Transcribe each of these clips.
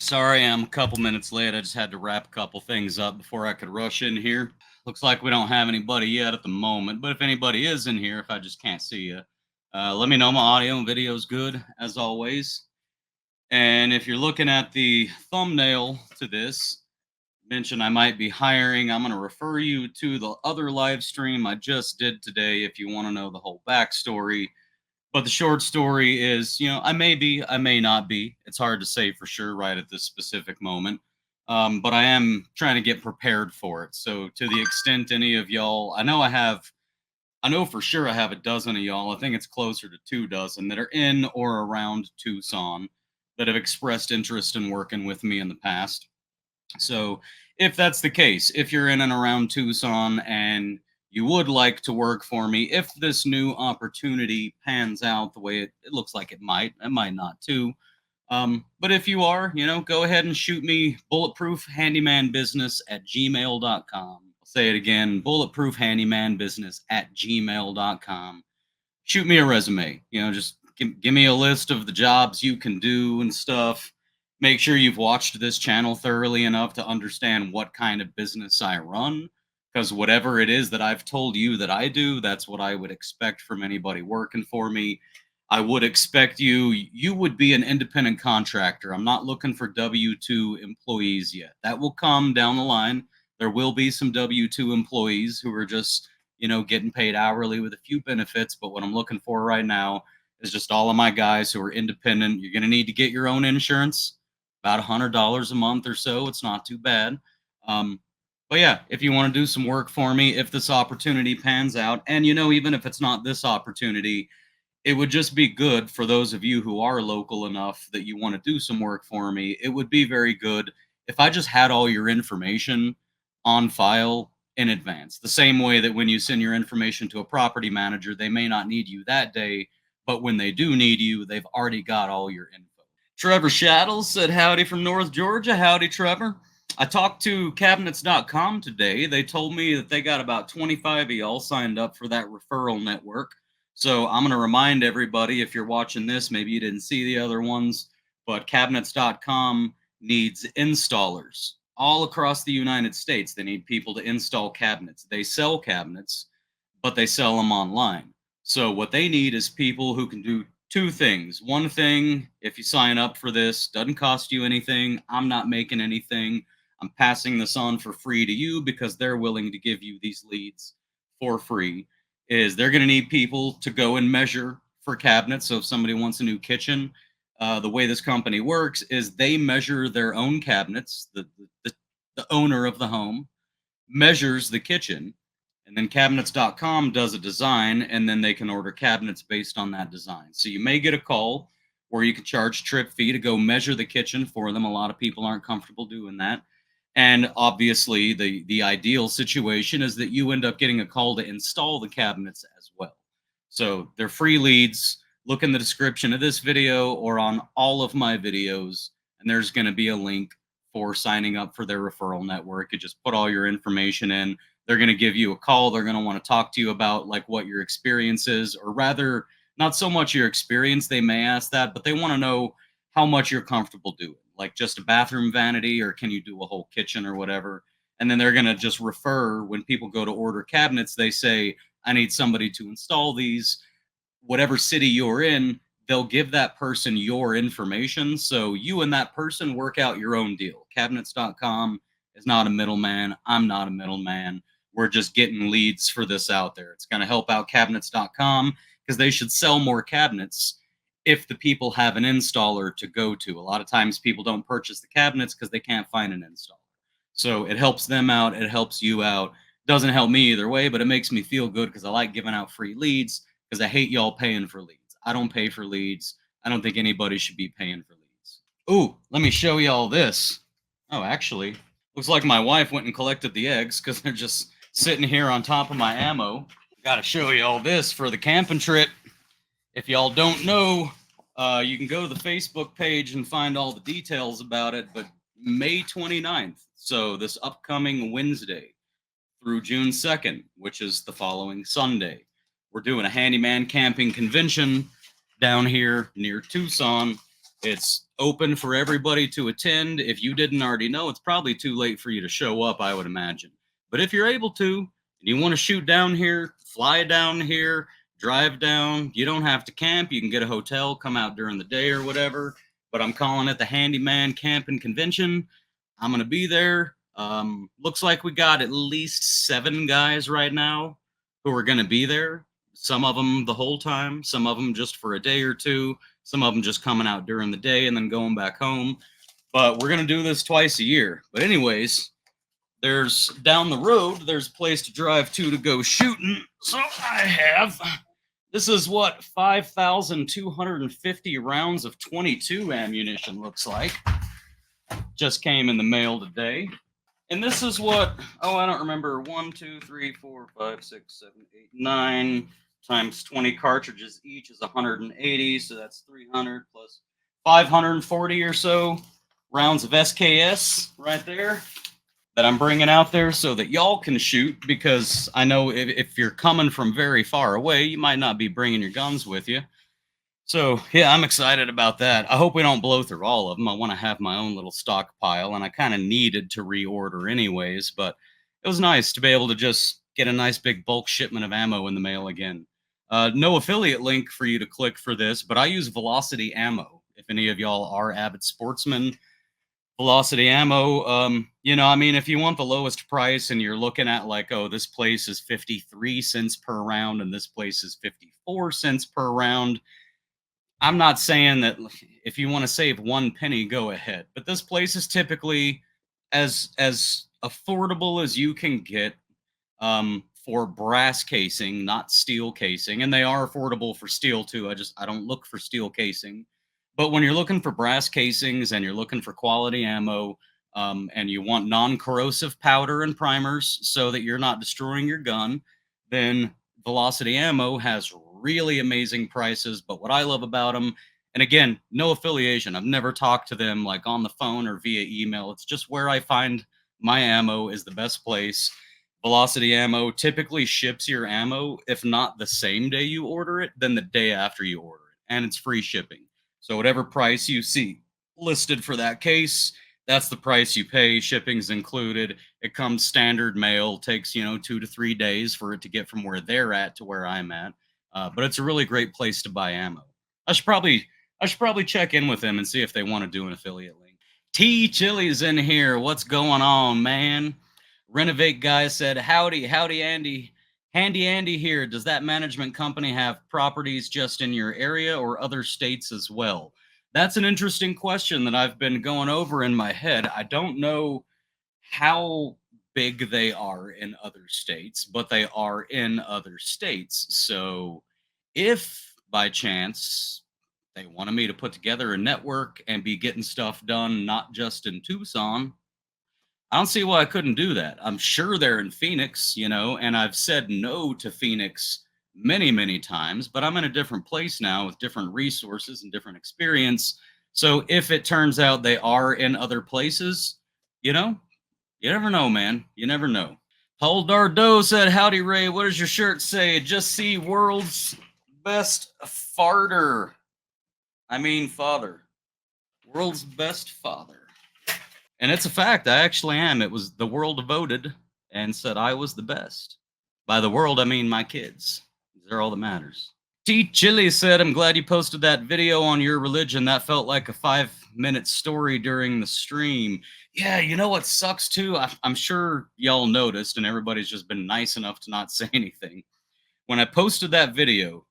Sorry, I'm a couple minutes late. I just had to wrap a couple things up before I could rush in here. Looks like we don't have anybody yet at the moment, but if anybody is in here, if I just can't see you, let me know. My audio and video is good, as always. And if you're looking at the thumbnail to this, mention I might be hiring. I'm going to refer you to the other live stream I just did today if you want to know the whole backstory. But the short story is, I may be, I may not be. It's hard to say for sure right at this specific moment. But I am trying to get prepared for it. So to the extent any of y'all, I know for sure I have a dozen of y'all. I think it's closer to 2 dozen that are in or around Tucson that have expressed interest in working with me in the past. So, if that's the case, if you're in and around Tucson and you would like to work for me, if this new opportunity pans out the way it looks like it might not too. But if you are, go ahead and shoot me bulletproof handyman business at gmail.com. I'll say it again, bulletproof handyman business at gmail.com. Shoot me a resume, just give me a list of the jobs you can do and stuff. Make sure you've watched this channel thoroughly enough to understand what kind of business I run, because whatever it is that I've told you that I do, that's what I would expect from anybody working for me. I would expect you would be an independent contractor. I'm not looking for W-2 employees yet. That will come down the line. There will be some W-2 employees who are just, getting paid hourly with a few benefits. But what I'm looking for right now is just all of my guys who are independent. You're going to need to get your own insurance, about $100 a month or so. It's not too bad. But yeah, if you want to do some work for me, if this opportunity pans out, and even if it's not this opportunity, it would just be good for those of you who are local enough that you want to do some work for me. It would be very good if I just had all your information on file in advance. The same way that when you send your information to a property manager, they may not need you that day, but when they do need you, they've already got all your info. Trevor Shaddles said, howdy from North Georgia. Howdy, Trevor. I talked to cabinets.com today. They told me that they got about 25 of y'all signed up for that referral network. So I'm going to remind everybody, if you're watching this, maybe you didn't see the other ones, but cabinets.com needs installers all across the United States. They need people to install cabinets. They sell cabinets, but they sell them online. So what they need is people who can do two things. One thing, if you sign up for this, doesn't cost you anything. I'm not making anything. I'm passing this on for free to you because they're willing to give you these leads for free. Is they're going to need people to go and measure for cabinets. So if somebody wants a new kitchen, the way this company works is they measure their own cabinets. The owner of the home measures the kitchen, and then cabinets.com does a design, and then they can order cabinets based on that design. So you may get a call where you can charge trip fee to go measure the kitchen for them. A lot of people aren't comfortable doing that. And obviously, the ideal situation is that you end up getting a call to install the cabinets as well. So they're free leads. Look in the description of this video or on all of my videos, and there's going to be a link for signing up for their referral network. You just put all your information in. They're going to give you a call. They're going to want to talk to you about like what your experience is, or rather, not so much your experience. They may ask that, but they want to know how much you're comfortable doing, like just a bathroom vanity, or can you do a whole kitchen or whatever. And then they're going to just refer when people go to order cabinets. They say, I need somebody to install these. Whatever city you're in, they'll give that person your information. So you and that person work out your own deal. Cabinets.com is not a middleman. I'm not a middleman. We're just getting leads for this out there. It's going to help out cabinets.com because they should sell more cabinets if the people have an installer to go to. A lot of times people don't purchase the cabinets because they can't find an installer. So it helps them out. It helps you out. Doesn't help me either way, but it makes me feel good because I like giving out free leads because I hate y'all paying for leads. I don't pay for leads. I don't think anybody should be paying for leads. Ooh, let me show y'all this. Oh, actually, looks like my wife went and collected the eggs because they're just sitting here on top of my ammo. Got to show y'all this for the camping trip. If y'all don't know, you can go to the Facebook page and find all the details about it. But May 29th, so this upcoming Wednesday through June 2nd, which is the following Sunday, we're doing a handyman camping convention down here near Tucson. It's open for everybody to attend. If you didn't already know, it's probably too late for you to show up, I would imagine. But if you're able to, and you want to shoot down here, fly down here, drive down, you don't have to camp. You can get a hotel, come out during the day or whatever. But I'm calling it the Handyman Camp and Convention. I'm going to be there. Looks like we got at least 7 guys right now who are going to be there. Some of them the whole time, some of them just for a day or two, some of them just coming out during the day and then going back home. But we're going to do this twice a year. But, anyways, there's down the road, there's a place to drive to go shooting. So I have, this is what 5,250 rounds of 22 ammunition looks like. Just came in the mail today. And this is what, oh, I don't remember, 1, 2, 3, 4, 5, 6, 7, 8, 9 times 20 cartridges each is 180. So that's 300 plus 540 or so rounds of SKS right there that I'm bringing out there so that y'all can shoot, because I know if you're coming from very far away, you might not be bringing your guns with you. So, yeah, I'm excited about that. I hope we don't blow through all of them. I want to have my own little stockpile, and I kind of needed to reorder anyways, but it was nice to be able to just get a nice big bulk shipment of ammo in the mail again. No affiliate link for you to click for this, but I use Velocity Ammo. If any of y'all are avid sportsmen, Velocity Ammo, I mean, if you want the lowest price and you're looking at like, oh, this place is 53 cents per round and this place is 54 cents per round, I'm not saying that if you want to save 1 penny, go ahead. But this place is typically as affordable as you can get for brass casing, not steel casing, and they are affordable for steel too. I don't look for steel casing, but when you're looking for brass casings and you're looking for quality ammo, and you want non-corrosive powder and primers so that you're not destroying your gun, then Velocity Ammo has really amazing prices. But what I love about them, and again, no affiliation. I've never talked to them like on the phone or via email. It's just where I find my ammo is the best place. Velocity Ammo typically ships your ammo, if not the same day you order it, then the day after you order it. And it's free shipping. So whatever price you see listed for that case, that's the price you pay. Shipping's included. It comes standard mail. Takes 2 to 3 days for it to get from where they're at to where I'm at. But it's a really great place to buy ammo. I should probably check in with them and see if they want to do an affiliate link. T Chili's in here. What's going on, man? Renovate guy said, howdy, Andy. Handy Andy here. Does that management company have properties just in your area or other states as well? That's an interesting question that I've been going over in my head. I don't know how big they are in other states, but they are in other states. So if by chance they wanted me to put together a network and be getting stuff done, not just in Tucson, I don't see why I couldn't do that. I'm sure they're in Phoenix, and I've said no to Phoenix many, many times, but I'm in a different place now with different resources and different experience. So if it turns out they are in other places, you know, you never know, man. You never know. Paul Dardo said, howdy, Ray. What does your shirt say? Just see world's best farter. I mean, father. World's best father. And it's a fact. I actually am. It was the world voted and said I was the best. By the world, I mean my kids. They're all that matters. T. Chili said, I'm glad you posted that video on your religion. That felt like a 5-minute story during the stream. Yeah, you know what sucks too? I'm sure y'all noticed, and everybody's just been nice enough to not say anything. When I posted that video,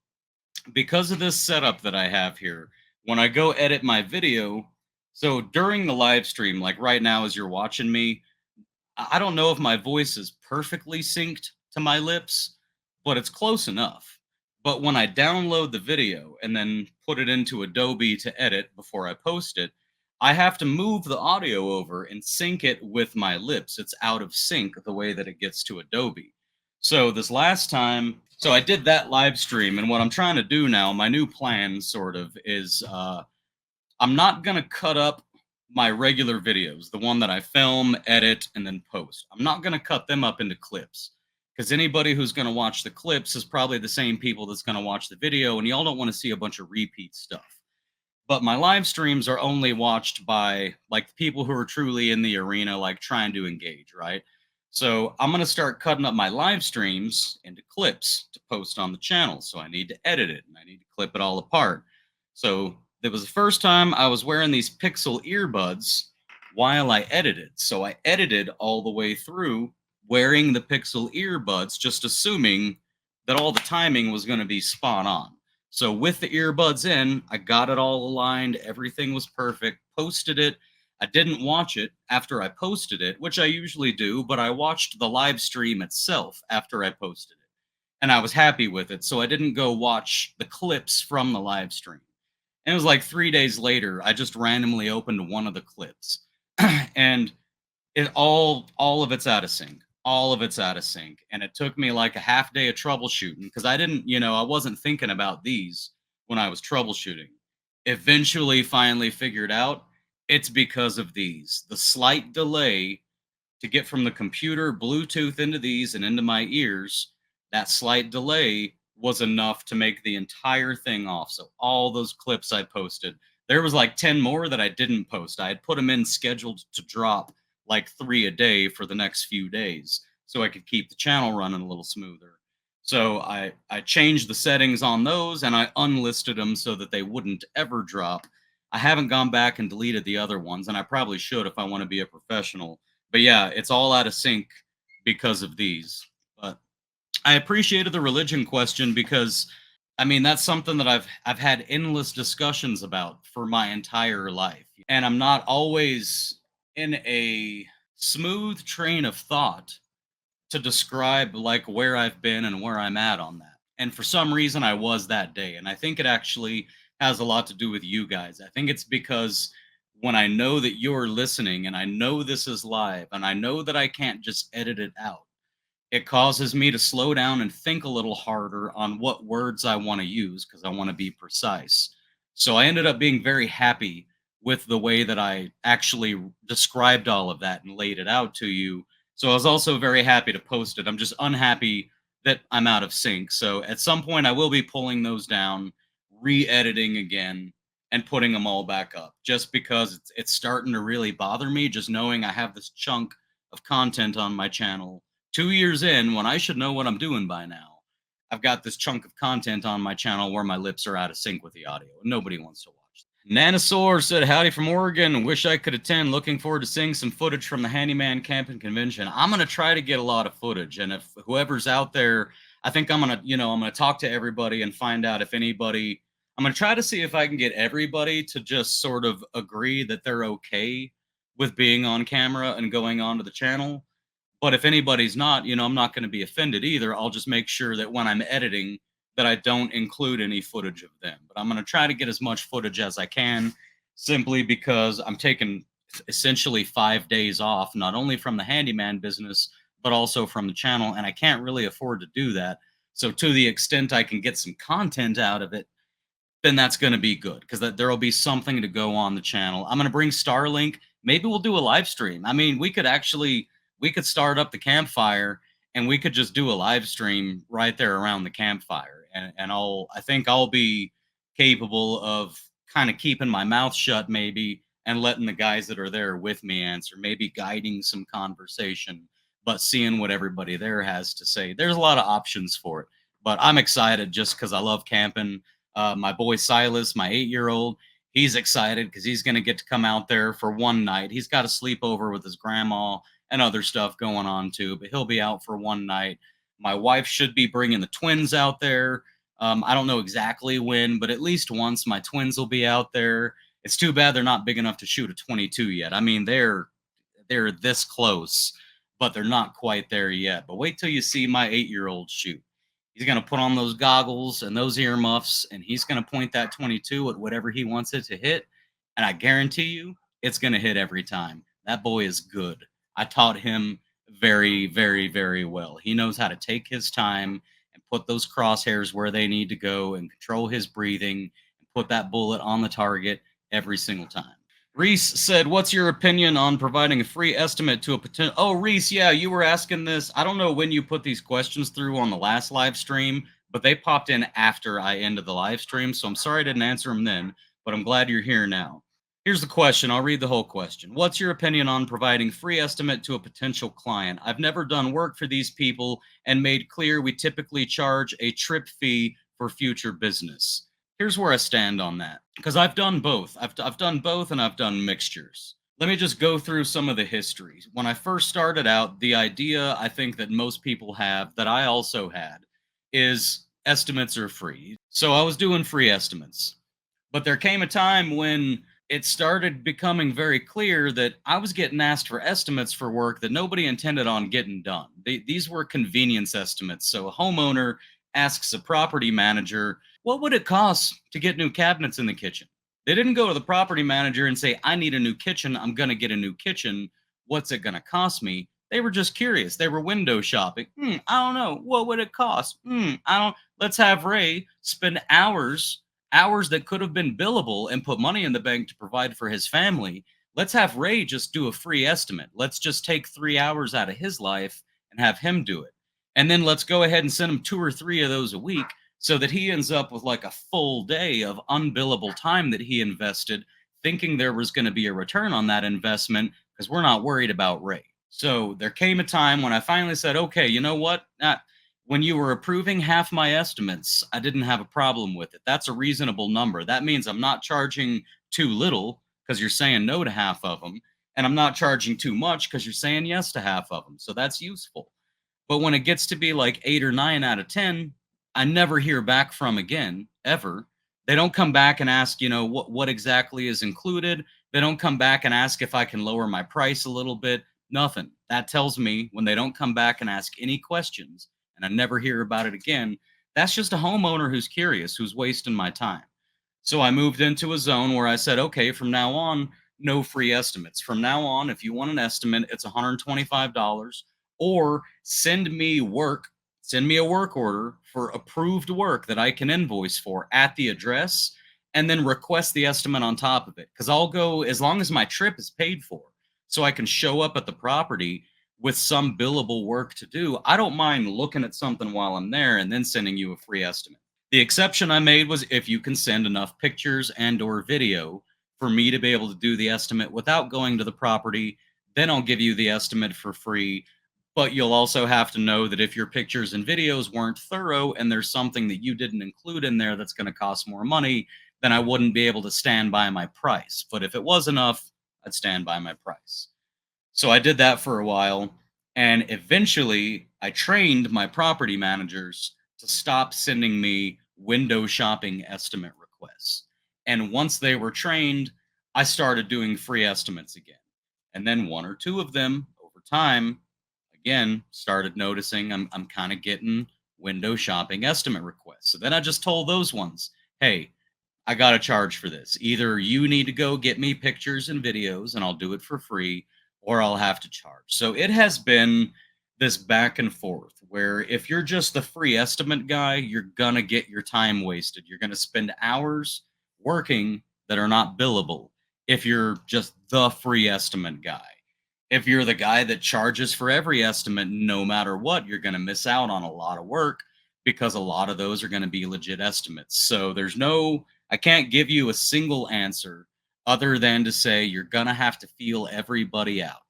because of this setup that I have here, when I go edit my video, so during the live stream, like right now as you're watching me, I don't know if my voice is perfectly synced to my lips, but it's close enough. But when I download the video and then put it into Adobe to edit before I post it, I have to move the audio over and sync it with my lips. It's out of sync the way that it gets to Adobe. So this last time, so I did that live stream, and what I'm trying to do now, my new plan sort of is I'm not going to cut up my regular videos, the one that I film, edit, and then post. I'm not going to cut them up into clips, because anybody who's going to watch the clips is probably the same people that's going to watch the video, and y'all don't want to see a bunch of repeat stuff. but my live streams are only watched by like the people who are truly in the arena, like trying to engage, right? So I'm gonna start cutting up my live streams into clips to post on the channel. So I need to edit it and I need to clip it all apart. So it was the first time I was wearing these Pixel earbuds while I edited. So I edited all the way through wearing the Pixel earbuds, just assuming that all the timing was going to be spot on. So with the earbuds in, I got it all aligned. Everything was perfect. Posted it. I didn't watch it after I posted it, which I usually do, but I watched the live stream itself after I posted it. And I was happy with it. So I didn't go watch the clips from the live stream. And it was like 3 days later, I just randomly opened one of the clips. And all of it's out of sync. All of it's out of sync. And it took me like a half day of troubleshooting because I didn't, I wasn't thinking about these when I was troubleshooting. Eventually, finally figured out it's because of these. The slight delay to get from the computer Bluetooth into these and into my ears, that slight delay was enough to make the entire thing off. So all those clips I posted, there was like 10 more that I didn't post. I had put them in scheduled to drop like 3 a day for the next few days so I could keep the channel running a little smoother. So I changed the settings on those and I unlisted them so that they wouldn't ever drop. I haven't gone back and deleted the other ones, and I probably should if I want to be a professional. But yeah, it's all out of sync because of these. But I appreciated the religion question because I mean that's something that I've had endless discussions about for my entire life. And I'm not always in a smooth train of thought to describe like where I've been and where I'm at on that. And for some reason I was that day. And I think it actually has a lot to do with you guys. I think it's because when I know that you're listening and I know this is live and I know that I can't just edit it out, it causes me to slow down and think a little harder on what words I want to use because I want to be precise. So I ended up being very happy with the way that I actually described all of that and laid it out to you. So I was also very happy to post it. I'm just unhappy that I'm out of sync. So at some point, I will be pulling those down, re editing again, and putting them all back up just because it's starting to really bother me just knowing I have this chunk of content on my channel 2 years in when I should know what I'm doing by now. I've got this chunk of content on my channel where my lips are out of sync with the audio. Nobody wants to watch. Nanosaur said, howdy from Oregon. Wish I could attend. Looking forward to seeing some footage from the Handyman Camping Convention. I'm going to try to get a lot of footage. And if whoever's out there, I think I'm going to, I'm going to talk to everybody and find out if anybody, I'm going to try to see if I can get everybody to just sort of agree that they're okay with being on camera and going onto the channel. But if anybody's not, I'm not going to be offended either. I'll just make sure that when I'm editing, that I don't include any footage of them. But I'm going to try to get as much footage as I can simply because I'm taking essentially 5 days off, not only from the handyman business, but also from the channel. And I can't really afford to do that. So to the extent I can get some content out of it, then that's going to be good because there will be something to go on the channel. I'm going to bring Starlink. Maybe we'll do a live stream. I mean, we could start up the campfire and we could just do a live stream right there around the campfire. And I think I'll be capable of kind of keeping my mouth shut maybe and letting the guys that are there with me answer, maybe guiding some conversation, but seeing what everybody there has to say. There's a lot of options for it, but I'm excited just because I love camping. My boy Silas, my 8-year-old, he's excited because he's going to get to come out there for one night. He's got a sleepover with his grandma and other stuff going on too, but he'll be out for one night. My wife should be bringing the twins out there. I don't know exactly when, but at least once my twins will be out there. It's too bad they're not big enough to shoot a 22 yet. I mean, they're this close, but they're not quite there yet. But wait till you see my 8-year-old shoot. He's going to put on those goggles and those earmuffs, and he's going to point that 22 at whatever he wants it to hit. And I guarantee you, it's going to hit every time. That boy is good. I taught him very, very, very well. He knows how to take his time and put those crosshairs where they need to go and control his breathing and put that bullet on the target every single time. Reese said, what's your opinion on providing a free estimate to a potential... Oh, Reese, yeah, you were asking this. I don't know when you put these questions through on the last live stream, but they popped in after I ended the live stream, so I'm sorry I didn't answer them then. but I'm glad you're here now. Here's the question. I'll read the whole question. What's your opinion on providing free estimate to a potential client? I've never done work for these people and made clear we typically charge a trip fee for future business. Here's where I stand on that because I've done both. I've done both and I've done mixtures. Let me just go through some of the history. When I first started out, the idea I think that most people have, that I also had, is estimates are free. So I was doing free estimates. But there came a time when it started becoming very clear that I was getting asked for estimates for work that nobody intended on getting done. These were convenience estimates. So a homeowner asks a property manager, what would it cost to get new cabinets in the kitchen? They didn't go to the property manager and say, I need a new kitchen. I'm going to get a new kitchen. What's it going to cost me? They were just curious. They were window shopping. I don't know. What would it cost? I don't. Let's have Ray spend hours that could have been billable and put money in the bank to provide for his family. Let's have Ray just do a free estimate. Let's just take 3 hours out of his life and have him do it. And then let's go ahead and send him 2 or 3 of those a week so that he ends up with like a full day of unbillable time that he invested, thinking there was going to be a return on that investment because we're not worried about Ray. So there came a time when I finally said, okay, you know what? When you were approving half my estimates, I didn't have a problem with it. That's a reasonable number. That means I'm not charging too little because you're saying no to half of them. And I'm not charging too much because you're saying yes to half of them. So that's useful. But when it gets to be like 8 or 9 out of 10, I never hear back from again, ever. They don't come back and ask, what exactly is included. They don't come back and ask if I can lower my price a little bit. Nothing. That tells me when they don't come back and ask any questions and I never hear about it again, that's just a homeowner who's curious, who's wasting my time. So I moved into a zone where I said, okay, from now on, no free estimates. From now on, if you want an estimate, it's $125 or send me a work order for approved work that I can invoice for at the address and then request the estimate on top of it. Because I'll go as long as my trip is paid for. So I can show up at the property with some billable work to do. I don't mind looking at something while I'm there and then sending you a free estimate. The exception I made was if you can send enough pictures and or video for me to be able to do the estimate without going to the property, then I'll give you the estimate for free. But you'll also have to know that if your pictures and videos weren't thorough and there's something that you didn't include in there that's going to cost more money, then I wouldn't be able to stand by my price. But if it was enough, I'd stand by my price. So I did that for a while. And eventually, I trained my property managers to stop sending me window shopping estimate requests. And once they were trained, I started doing free estimates again. And then one or two of them over time, again, started noticing I'm kind of getting window shopping estimate requests. So then I just told those ones, hey, I got to charge for this. Either you need to go get me pictures and videos and I'll do it for free, or I'll have to charge. So it has been this back and forth where if you're just the free estimate guy, you're going to get your time wasted. You're going to spend hours working that are not billable if you're just the free estimate guy. If you're the guy that charges for every estimate, no matter what, you're going to miss out on a lot of work because a lot of those are going to be legit estimates. So I can't give you a single answer other than to say you're going to have to feel everybody out.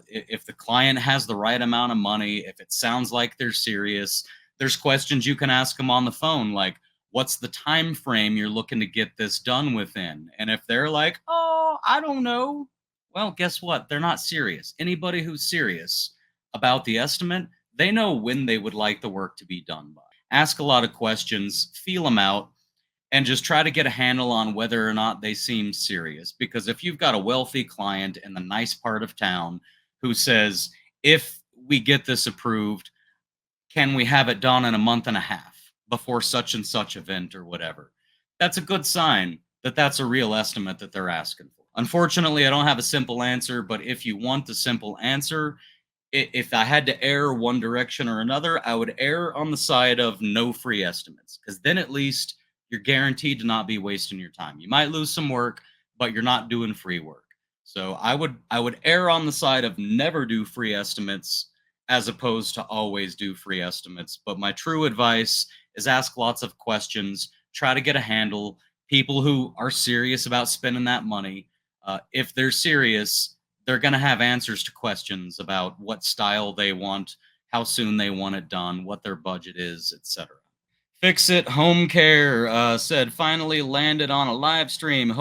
If the client has the right amount of money, if it sounds like they're serious, there's questions you can ask them on the phone, like, what's the time frame you're looking to get this done within? And if they're like, oh, I don't know, well, guess what? They're not serious. Anybody who's serious about the estimate, they know when they would like the work to be done by. Ask a lot of questions, feel them out, and just try to get a handle on whether or not they seem serious. Because if you've got a wealthy client in the nice part of town who says, if we get this approved, can we have it done in a month and a half before such and such event or whatever? That's a good sign that that's a real estimate that they're asking for. Unfortunately, I don't have a simple answer, but if you want the simple answer, if I had to err one direction or another, I would err on the side of no free estimates, because then at least you're guaranteed to not be wasting your time. You might lose some work, but you're not doing free work. So I would err on the side of never do free estimates as opposed to always do free estimates. But my true advice is ask lots of questions, try to get a handle, People who are serious about spending that money, if they're serious, they're going to have answers to questions about what style they want, how soon they want it done, what their budget is, etc. Fix It Home Care said, finally landed on a live stream.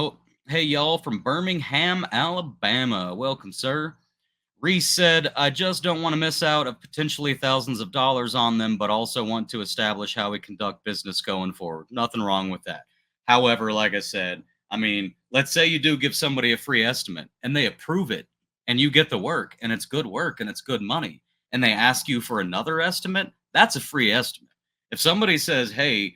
Hey, y'all from Birmingham, Alabama. Welcome, sir. Reese said, I just don't want to miss out of potentially thousands of dollars on them, but also want to establish how we conduct business going forward. Nothing wrong with that. However, like I said, I mean, let's say you do give somebody a free estimate and they approve it and you get the work and it's good work and it's good money and they ask you for another estimate, that's a free estimate. If somebody says, hey,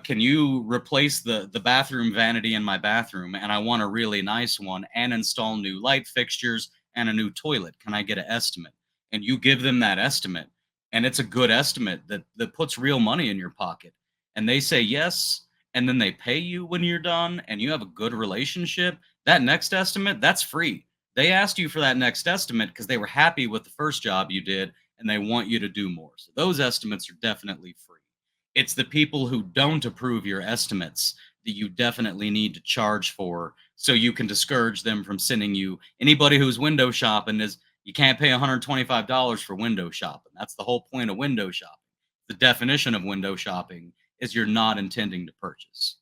can you replace the bathroom vanity in my bathroom and I want a really nice one and install new light fixtures and a new toilet. Can I get an estimate? And you give them that estimate, and it's a good estimate that puts real money in your pocket. And they say yes, and then they pay you when you're done, and you have a good relationship. That next estimate, that's free. They asked you for that next estimate because they were happy with the first job you did, and they want you to do more. So those estimates are definitely free. It's the people who don't approve your estimates that you definitely need to charge for so you can discourage them from sending you anybody who's window shopping is you can't pay $125 for window shopping. That's the whole point of window shopping. The definition of window shopping is you're not intending to purchase.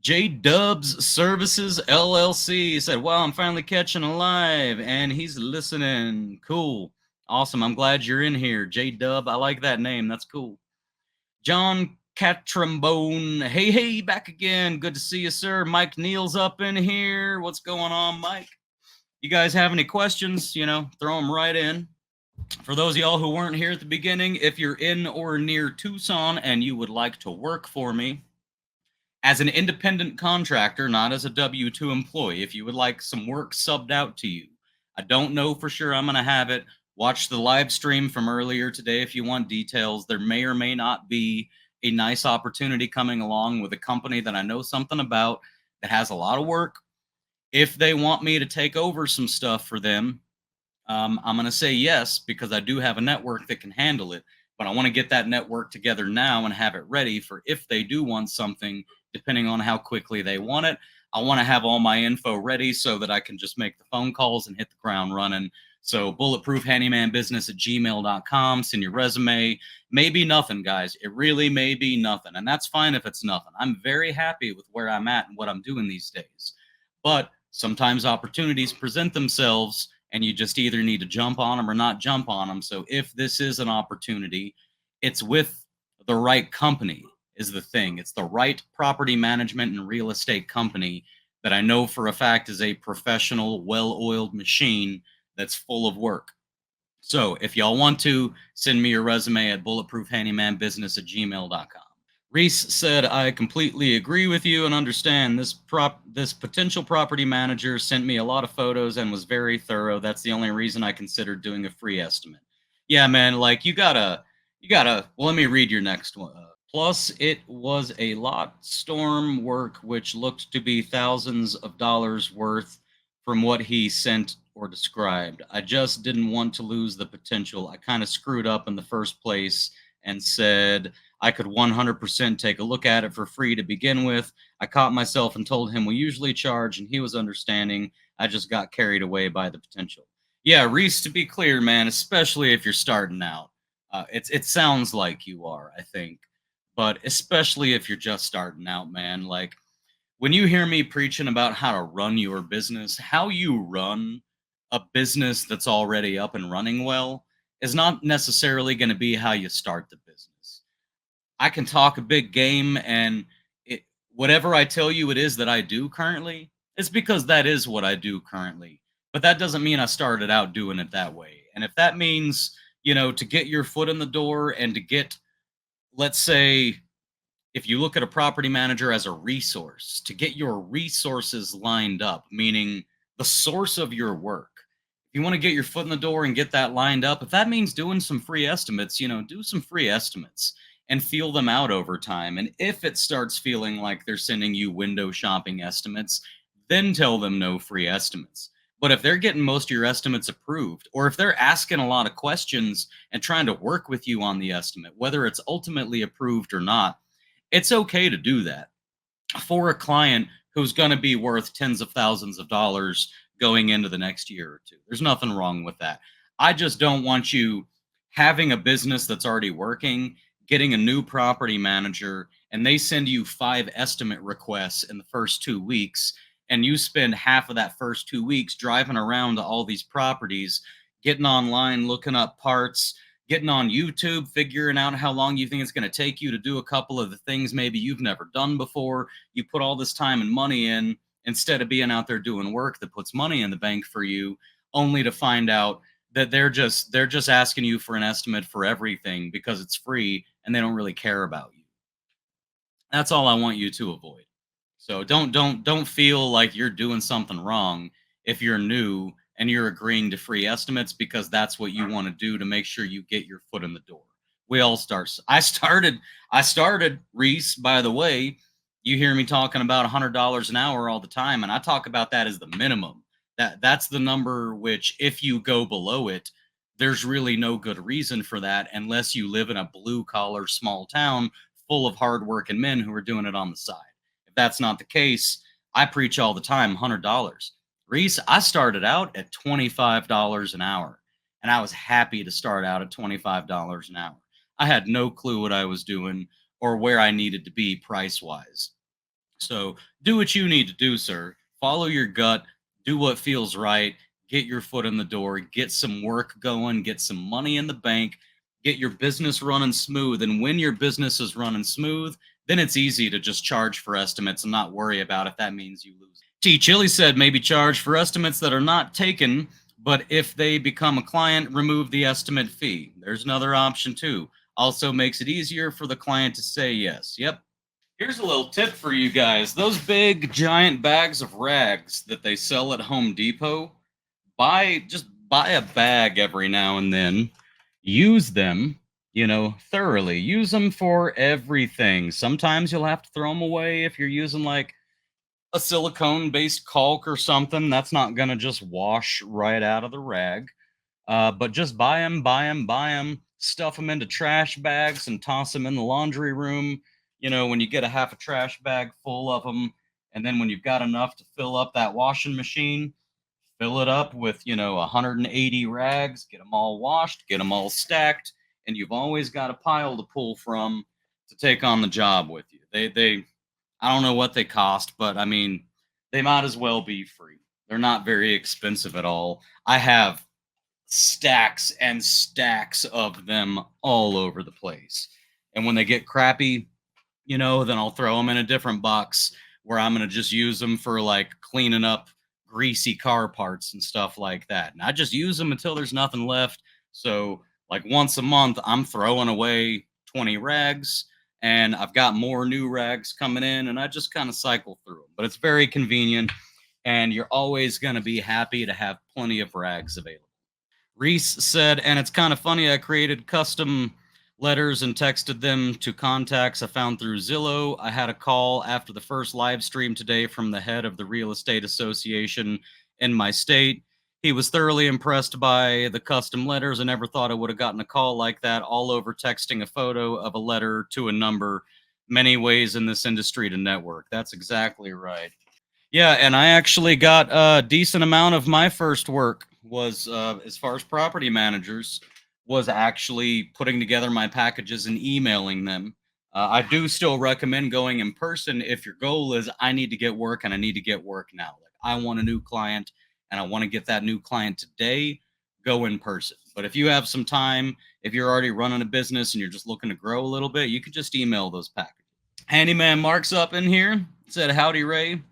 J Dubs Services LLC said, well, I'm finally catching a live and he's listening. Cool. Awesome. I'm glad you're in here. J Dub. I like that name. That's cool. John Catrambone. Hey, hey, back again. Good to see you, sir. Mike Neal's up in here. What's going on, Mike? You guys have any questions? You know, throw them right in. For those of y'all who weren't here at the beginning, if you're in or near Tucson and you would like to work for me as an independent contractor, not as a W-2 employee, if you would like some work subbed out to you, I don't know for sure I'm going to have it. Watch the live stream from earlier today if you want details. There may or may not be a nice opportunity coming along with a company that I know something about that has a lot of work. If they want me to take over some stuff for them, I'm going to say yes, because I do have a network that can handle it. But I want to get that network together now and have it ready for if they do want something, depending on how quickly they want it. I want to have all my info ready so that I can just make the phone calls and hit the ground running. So Bulletproof Handyman Business at gmail.com. Send your resume. Maybe nothing, guys. It really may be nothing. And that's fine if it's nothing. I'm very happy with where I'm at and what I'm doing these days. But sometimes opportunities present themselves and you just either need to jump on them or not jump on them. So if this is an opportunity, it's with the right company is the thing. It's the right property management and real estate company that I know for a fact is a professional, well-oiled machine that's full of work. So if y'all want to, send me your resume at bulletproofhandymanbusiness at gmail.com. Reese said, I completely agree with you and understand this potential property manager sent me a lot of photos and was very thorough. That's the only reason I considered doing a free estimate. Yeah, man, like you gotta, well, let me read your next one. Plus, it was a lot storm work, which looked to be thousands of dollars worth from what he sent or described. I just didn't want to lose the potential. I kind of screwed up in the first place and said I could 100% take a look at it for free to begin with. I caught myself and told him we usually charge, and he was understanding. I just got carried away by the potential. Yeah, Reese, to be clear, man, especially if you're starting out, it sounds like you are, I think, but especially if you're just starting out, man, like when you hear me preaching about how to run your business, how you run a business that's already up and running well is not necessarily going to be how you start the business. I can talk a big game, and whatever I tell you it is that I do currently, it's because that is what I do currently. But that doesn't mean I started out doing it that way. And if that means, to get your foot in the door and to get, let's say, if you look at a property manager as a resource, to get your resources lined up, meaning the source of your work. If you want to get your foot in the door and get that lined up, if that means doing some free estimates, do some free estimates and feel them out over time. And if it starts feeling like they're sending you window shopping estimates, then tell them no free estimates. But if they're getting most of your estimates approved, or if they're asking a lot of questions and trying to work with you on the estimate, whether it's ultimately approved or not, It's okay to do that for a client who's going to be worth tens of thousands of dollars going into the next year or two. There's nothing wrong with that. I just don't want you having a business that's already working, getting a new property manager, and they send you 5 estimate requests in the first 2 weeks. And you spend half of that first 2 weeks driving around to all these properties, getting online, looking up parts, getting on YouTube, figuring out how long you think it's going to take you to do a couple of the things maybe you've never done before. You put all this time and money in instead of being out there doing work that puts money in the bank for you, only to find out that they're just asking you for an estimate for everything because it's free and they don't really care about you. That's all I want you to avoid. So don't feel like you're doing something wrong if you're new and you're agreeing to free estimates because that's what you want to do to make sure you get your foot in the door. We all start. I started Reese, by the way. You hear me talking about $100 an hour all the time, and I talk about that as the minimum. That's the number which if you go below it, there's really no good reason for that unless you live in a blue collar small town full of hardworking men who are doing it on the side. If that's not the case, I preach all the time $100. Reese, I started out at $25 an hour, and I was happy to start out at $25 an hour. I had no clue what I was doing or where I needed to be price wise. So do what you need to do, sir. Follow your gut, do what feels right, get your foot in the door, get some work going, get some money in the bank, get your business running smooth. And when your business is running smooth, then it's easy to just charge for estimates and not worry about if that means you lose. T. Chili said maybe charge for estimates that are not taken, but if they become a client, remove the estimate fee. There's another option too. Also makes it easier for the client to say yes. Yep. Here's a little tip for you guys. Those big giant bags of rags that they sell at Home Depot, buy a bag every now and then. Use them, thoroughly. Use them for everything. Sometimes you'll have to throw them away if you're using like a silicone based caulk or something. That's not going to just wash right out of the rag. But just buy them, stuff them into trash bags and toss them in the laundry room. When you get a half a trash bag full of them, and then when you've got enough to fill up that washing machine, fill it up with, 180 rags, get them all washed, get them all stacked, and you've always got a pile to pull from to take on the job with you. I don't know what they cost, but I mean, they might as well be free. They're not very expensive at all. I have stacks and stacks of them all over the place. And when they get crappy, then I'll throw them in a different box where I'm going to just use them for like cleaning up greasy car parts and stuff like that. And I just use them until there's nothing left. So, like once a month, I'm throwing away 20 rags and I've got more new rags coming in and I just kind of cycle through them. But it's very convenient and you're always going to be happy to have plenty of rags available. Reese said, and it's kind of funny, I created custom letters and texted them to contacts I found through Zillow. I had a call after the first live stream today from the head of the real estate association in my state. He was thoroughly impressed by the custom letters. I never thought I would have gotten a call like that, all over texting a photo of a letter to a number. Many ways in this industry to network. That's exactly right. Yeah, and I actually got a decent amount of my first work was as far as property managers was actually putting together my packages and emailing them. I do still recommend going in person if your goal is I need to get work and I need to get work now. Like I want a new client and I want to get that new client today, go in person. But if you have some time, if you're already running a business and you're just looking to grow a little bit, you could just email those packages. Handyman Mark's up in here. Said howdy Ray.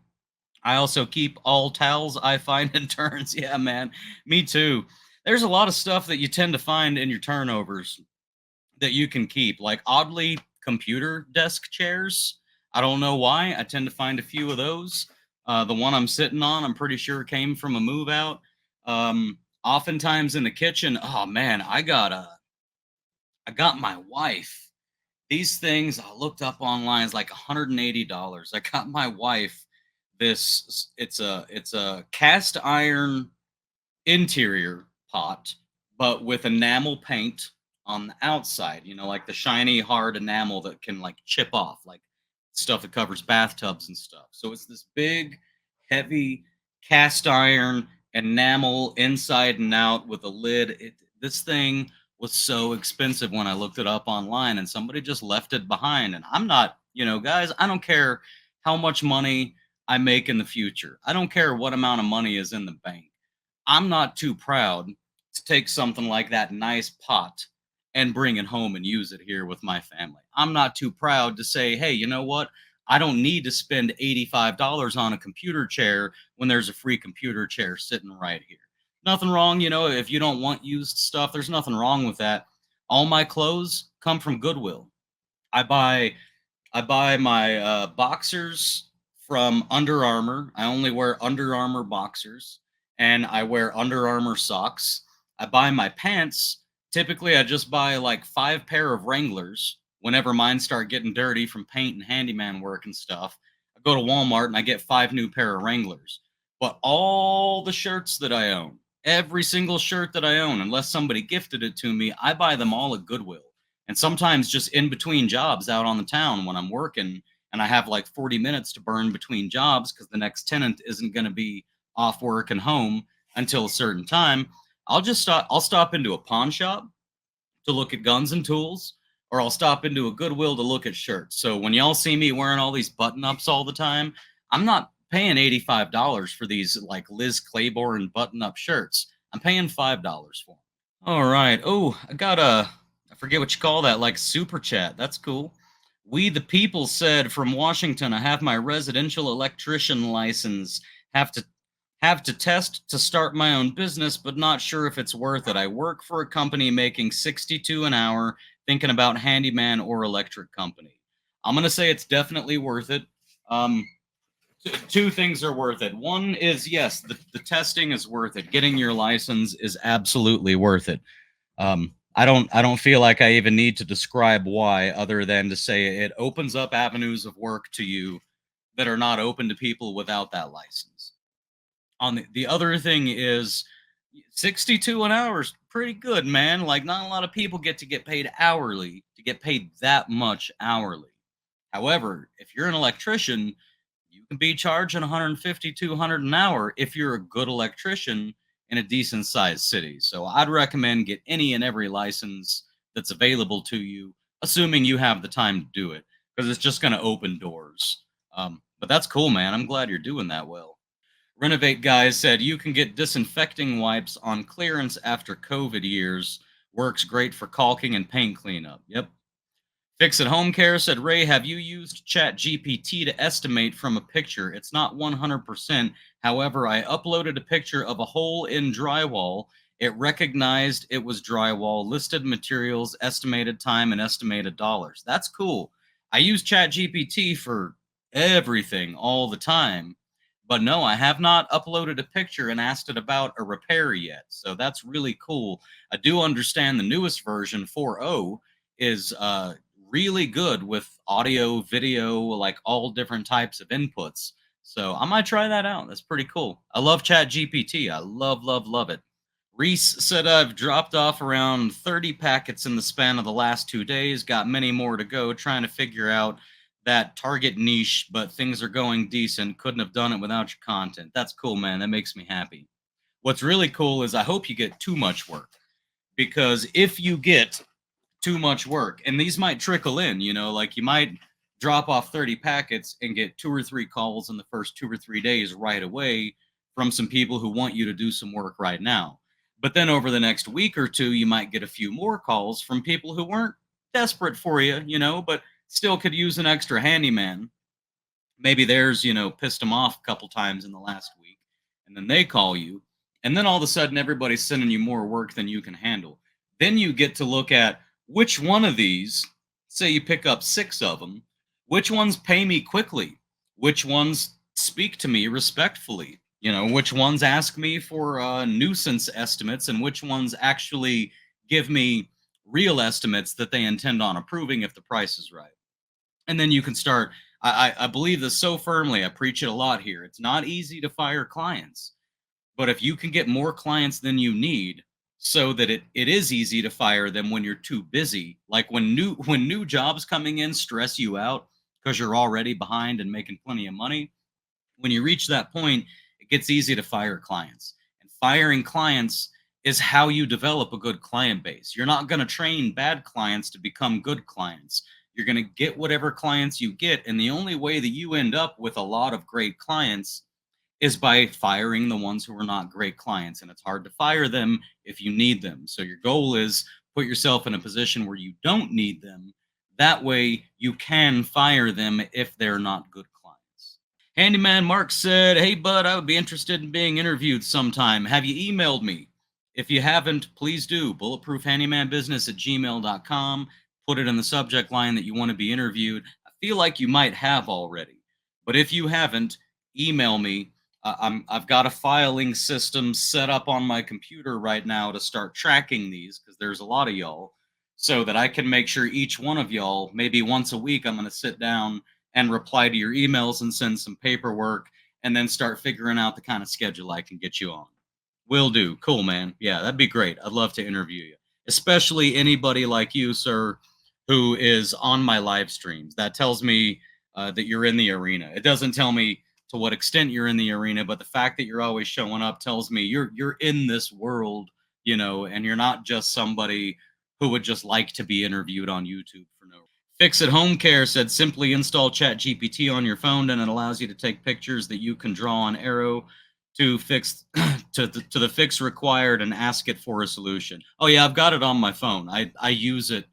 I also keep all towels I find in turns. Yeah, man. Me too. There's a lot of stuff that you tend to find in your turnovers that you can keep, like oddly computer desk chairs. I don't know why. I tend to find a few of those. The one I'm sitting on, I'm pretty sure came from a move out. Oftentimes in the kitchen, oh man, I got my wife these things. I looked up online. It's like $180. I got my wife this. It's a cast iron interior pot, but with enamel paint on the outside. Like the shiny hard enamel that can like chip off. Like stuff that covers bathtubs and stuff. So it's this big, heavy cast iron enamel inside and out with a lid. This thing was so expensive when I looked it up online, and somebody just left it behind. And I'm not, guys, I don't care how much money I make in the future. I don't care what amount of money is in the bank. I'm not too proud to take something like that nice pot and bring it home and use it here with my family. I'm not too proud to say, hey, you know what? I don't need to spend $85 on a computer chair when there's a free computer chair sitting right here. Nothing wrong, if you don't want used stuff, there's nothing wrong with that. All my clothes come from Goodwill. I buy I buy my boxers from Under Armour. I only wear Under Armour boxers, and I wear Under Armour socks. I buy my pants. Typically, I just buy like 5 pair of Wranglers whenever mine start getting dirty from paint and handyman work and stuff. I go to Walmart and I get 5 new pair of Wranglers. But all the shirts that I own, every single shirt that I own, unless somebody gifted it to me, I buy them all at Goodwill. And sometimes just in between jobs out on the town when I'm working and I have like 40 minutes to burn between jobs because the next tenant isn't going to be off work and home until a certain time, I'll stop into a pawn shop to look at guns and tools, or I'll stop into a Goodwill to look at shirts. So when y'all see me wearing all these button ups all the time, I'm not paying $85 for these like Liz Claiborne button up shirts. I'm paying $5 for them. All right. Oh, I forget what you call that, like super chat. That's cool. We the people said from Washington, I have my residential electrician license. Have to have to test to start my own business, but not sure if it's worth it. I work for a company making 62 an hour, thinking about handyman or electric company. I'm gonna say it's definitely worth it. Um, two things are worth it. One is yes, the testing is worth it. Getting your license is absolutely worth it. I don't feel like I even need to describe why, other than to say it opens up avenues of work to you that are not open to people without that license. On the other thing is 62 an hour is pretty good, man. Like not a lot of people get paid hourly to get paid that much hourly. However, if you're an electrician, you can be charging 150, 200 an hour if you're a good electrician in a decent sized city. So I'd recommend get any and every license that's available to you, assuming you have the time to do it, because it's just going to open doors. But that's cool, man. I'm glad you're doing that well. Renovate Guys said you can get disinfecting wipes on clearance after COVID years. Works great for caulking and paint cleanup. Yep. Fix at Home Care said, Ray, have you used ChatGPT to estimate from a picture? It's not 100%. However, I uploaded a picture of a hole in drywall. It recognized it was drywall, listed materials, estimated time, and estimated dollars. That's cool. I use ChatGPT for everything all the time. But no, I have not uploaded a picture and asked it about a repair yet. So that's really cool. I do understand the newest version 4.0 is really good with audio, video, like all different types of inputs. So I might try that out. That's pretty cool. I love Chat GPT. I love, love, love it. Reese said I've dropped off around 30 packets in the span of the last 2 days. Got many more to go, trying to figure out that target niche, but things are going decent. Couldn't have done it without your content. That's cool, man. That makes me happy. What's really cool is I hope you get too much work, because if you get too much work. And these might trickle in, like you might drop off 30 packets and get 2 or 3 calls in the first 2 or 3 days right away from some people who want you to do some work right now. But then over the next week or two, you might get a few more calls from people who weren't desperate for you, but still could use an extra handyman. Maybe theirs, pissed them off a couple times in the last week. And then they call you. And then all of a sudden, everybody's sending you more work than you can handle. Then you get to look at which one of these, say you pick up 6 of them, which ones pay me quickly? Which ones speak to me respectfully? Which ones ask me for nuisance estimates, and which ones actually give me real estimates that they intend on approving if the price is right. And then you can start. I believe this so firmly. I preach it a lot here. It's not easy to fire clients, but if you can get more clients than you need, so that it is easy to fire them when you're too busy, like when new jobs coming in stress you out, because you're already behind and making plenty of money. When you reach that point, it gets easy to fire clients. And firing clients is how you develop a good client base. You're not going to train bad clients to become good clients. You're going to get whatever clients you get. And the only way that you end up with a lot of great clients is by firing the ones who are not great clients. And it's hard to fire them if you need them. So your goal is put yourself in a position where you don't need them. That way you can fire them if they're not good clients. Handyman Mark said, "Hey, bud, I would be interested in being interviewed sometime. Have you emailed me? If you haven't, please do. Bulletproofhandymanbusiness@gmail.com. Put it in the subject line that you want to be interviewed. I feel like you might have already. But if you haven't, email me. I've got a filing system set up on my computer right now to start tracking these because there's a lot of y'all, so that I can make sure each one of y'all, maybe once a week, I'm going to sit down and reply to your emails and send some paperwork and then start figuring out the kind of schedule I can get you on." Will do. Cool, man. Yeah, that'd be great. I'd love to interview you, especially anybody like you, sir, who is on my live streams. That tells me that you're in the arena. It doesn't tell me to what extent you're in the arena, but the fact that you're always showing up tells me you're in this world, and you're not just somebody who would just like to be interviewed on YouTube for no reason. Fix at Home Care said, "Simply install ChatGPT on your phone and it allows you to take pictures that you can draw on arrow to fix to the fix required and ask it for a solution." Oh yeah, I've got it on my phone. I use it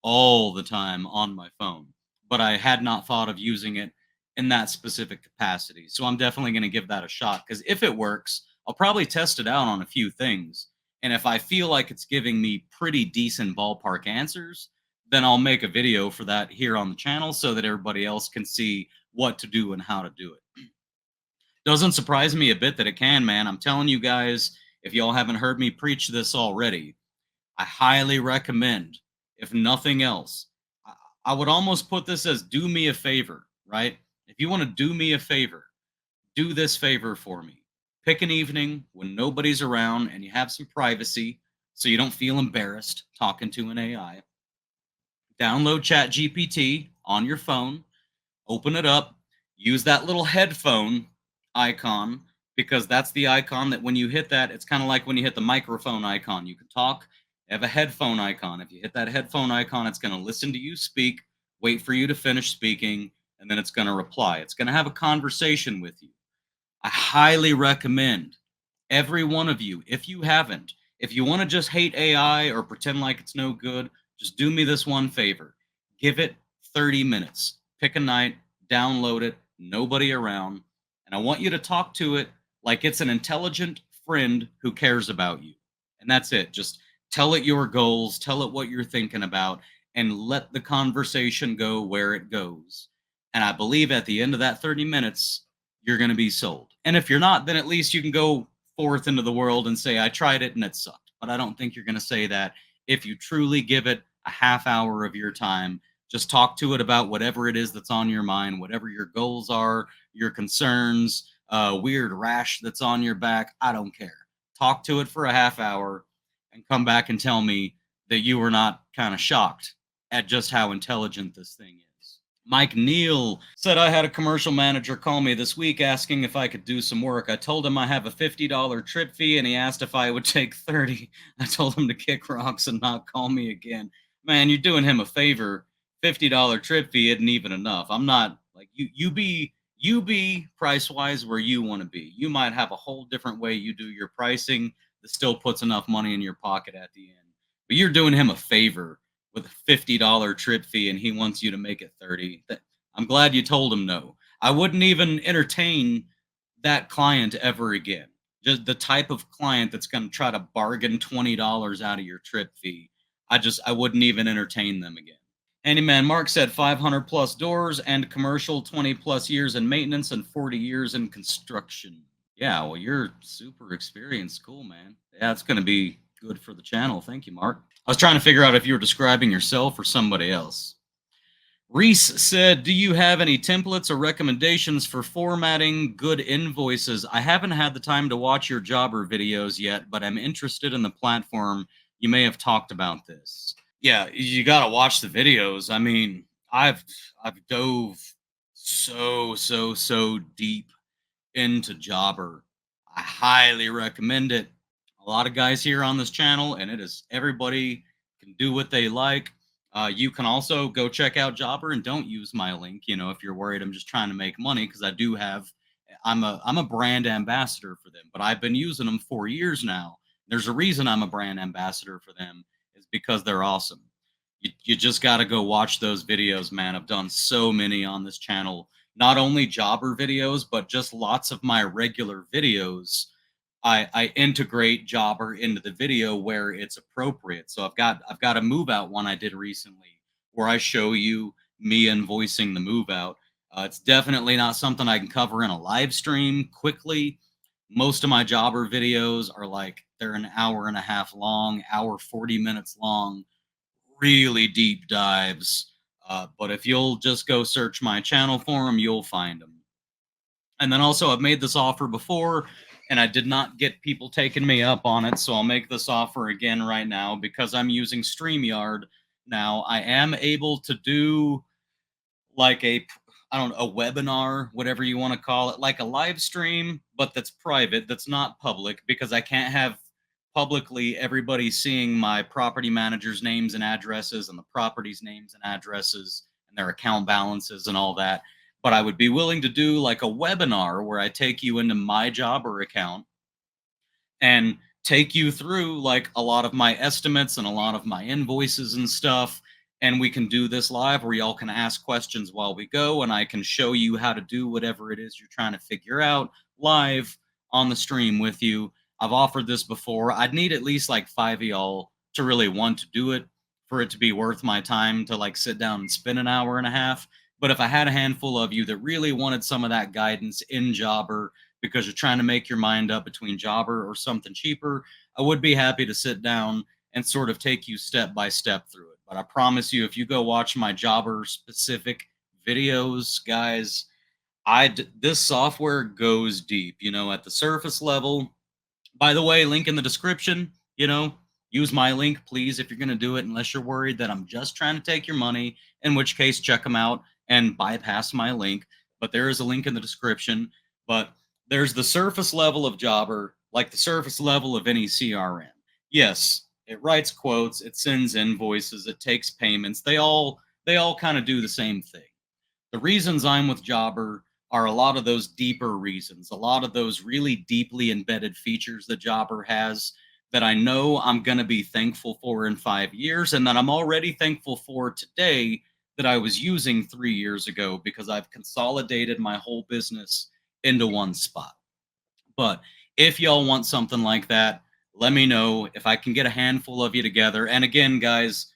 all the time on my phone, but I had not thought of using it in that specific capacity. So I'm definitely going to give that a shot, because if it works, I'll probably test it out on a few things. And if I feel like it's giving me pretty decent ballpark answers, then I'll make a video for that here on the channel so that everybody else can see what to do and how to do it. Doesn't surprise me a bit that it can, man. I'm telling you guys, if y'all haven't heard me preach this already, I highly recommend, if nothing else, I, I would almost put this as do me a favor, right? If you want to do me a favor, do this favor for me. Pick an evening when nobody's around and you have some privacy so you don't feel embarrassed talking to an AI. Download ChatGPT on your phone, open it up, use that little headphone icon, because that's the icon that when you hit that, it's kind of like when you hit the microphone icon. You can talk, have a headphone icon. If you hit that headphone icon, it's going to listen to you speak, wait for you to finish speaking, and then it's going to reply. It's going to have a conversation with you. I highly recommend every one of you, if you haven't, if you want to just hate AI or pretend like it's no good, just do me this one favor. Give it 30 minutes. Pick a night, download it, nobody around, and I want you to talk to it like it's an intelligent friend who cares about you. And that's it. Just tell it your goals, tell it what you're thinking about, and let the conversation go where it goes. And I believe at the end of that 30 minutes, you're going to be sold. And if you're not, then at least you can go forth into the world and say, "I tried it and it sucked." But I don't think you're going to say that if you truly give it a half hour of your time. Just talk to it about whatever it is that's on your mind, whatever your goals are, your concerns, weird rash that's on your back. I don't care. Talk to it for a half hour and come back and tell me that you were not kind of shocked at just how intelligent this thing is. Mike Neal said, "I had a commercial manager call me this week asking if I could do some work. I told him I have a $50 trip fee and he asked if I would take 30. I told him to kick rocks and not call me again." Man, you're doing him a favor. $50 trip fee isn't even enough. I'm not like you be price wise where you want to be. You might have a whole different way you do your pricing that still puts enough money in your pocket at the end. But you're doing him a favor with a $50 trip fee and he wants you to make it 30. I'm glad you told him no. I wouldn't even entertain that client ever again. Just the type of client that's going to try to bargain $20 out of your trip fee. I wouldn't even entertain them again. Handyman Mark said 500 plus doors and commercial, 20 plus years in maintenance and 40 years in construction. Yeah, well, you're super experienced. Cool, man. Yeah, it's going to be good for the channel. Thank you, Mark. I was trying to figure out if you were describing yourself or somebody else. Reese said, "Do you have any templates or recommendations for formatting good invoices? I haven't had the time to watch your jobber videos yet, but I'm interested in the platform. You may have talked about this." Yeah, you got to watch the videos. I mean, I've I've dove so deep into Jobber. I highly recommend it. A lot of guys here on this channel, and it is everybody can do what they like. You can also go check out Jobber and don't use my link. You know, if you're worried I'm just trying to make money, because I do have, I'm a brand ambassador for them, but I've been using them for years now. There's a reason I'm a brand ambassador for them, is because they're awesome. You just got to go watch those videos, man. I've done so many on this channel, not only jobber videos, but just lots of my regular videos. I integrate jobber into the video where it's appropriate. So I've got a move out one I did recently where I show you me invoicing the move out. It's definitely not something I can cover in a live stream quickly. Most of my jobber videos are like they're an hour and a half long, hour 40 minutes long, really deep dives. But if you'll just go search my channel for them, you'll find them. And then also, I've made this offer before, and I did not get people taking me up on it. So I'll make this offer again right now because I'm using StreamYard now. I am able to do like I don't know, a webinar, whatever you want to call it, like a live stream, but that's private, that's not public, because I can't have publicly everybody seeing my property managers' names and addresses and the property's names and addresses and their account balances and all that. But I would be willing to do like a webinar where I take you into my Jobber account and take you through like a lot of my estimates and a lot of my invoices and stuff. And we can do this live where y'all can ask questions while we go, and I can show you how to do whatever it is you're trying to figure out live on the stream with you. I've offered this before. I'd need at least like five of y'all to really want to do it for it to be worth my time to like sit down and spend an hour and a half. But if I had a handful of you that really wanted some of that guidance in Jobber, because you're trying to make your mind up between Jobber or something cheaper, I would be happy to sit down and sort of take you step by step through it. But I promise you, if you go watch my Jobber specific videos, guys, this software goes deep. You know, at the surface level, by the way, link in the description. You know, use my link, please, if you're going to do it, unless you're worried that I'm just trying to take your money, in which case, check them out and bypass my link. But there is a link in the description. But there's the surface level of Jobber, like the surface level of any CRM. Yes, it writes quotes, it sends invoices, it takes payments. They all kind of do the same thing. The reasons I'm with Jobber are a lot of those deeper reasons, a lot of those really deeply embedded features that Jobber has that I know I'm going to be thankful for in 5 years, and that I'm already thankful for today that I was using 3 years ago, because I've consolidated my whole business into one spot. But if y'all want something like that, let me know if I can get a handful of you together. And again, guys,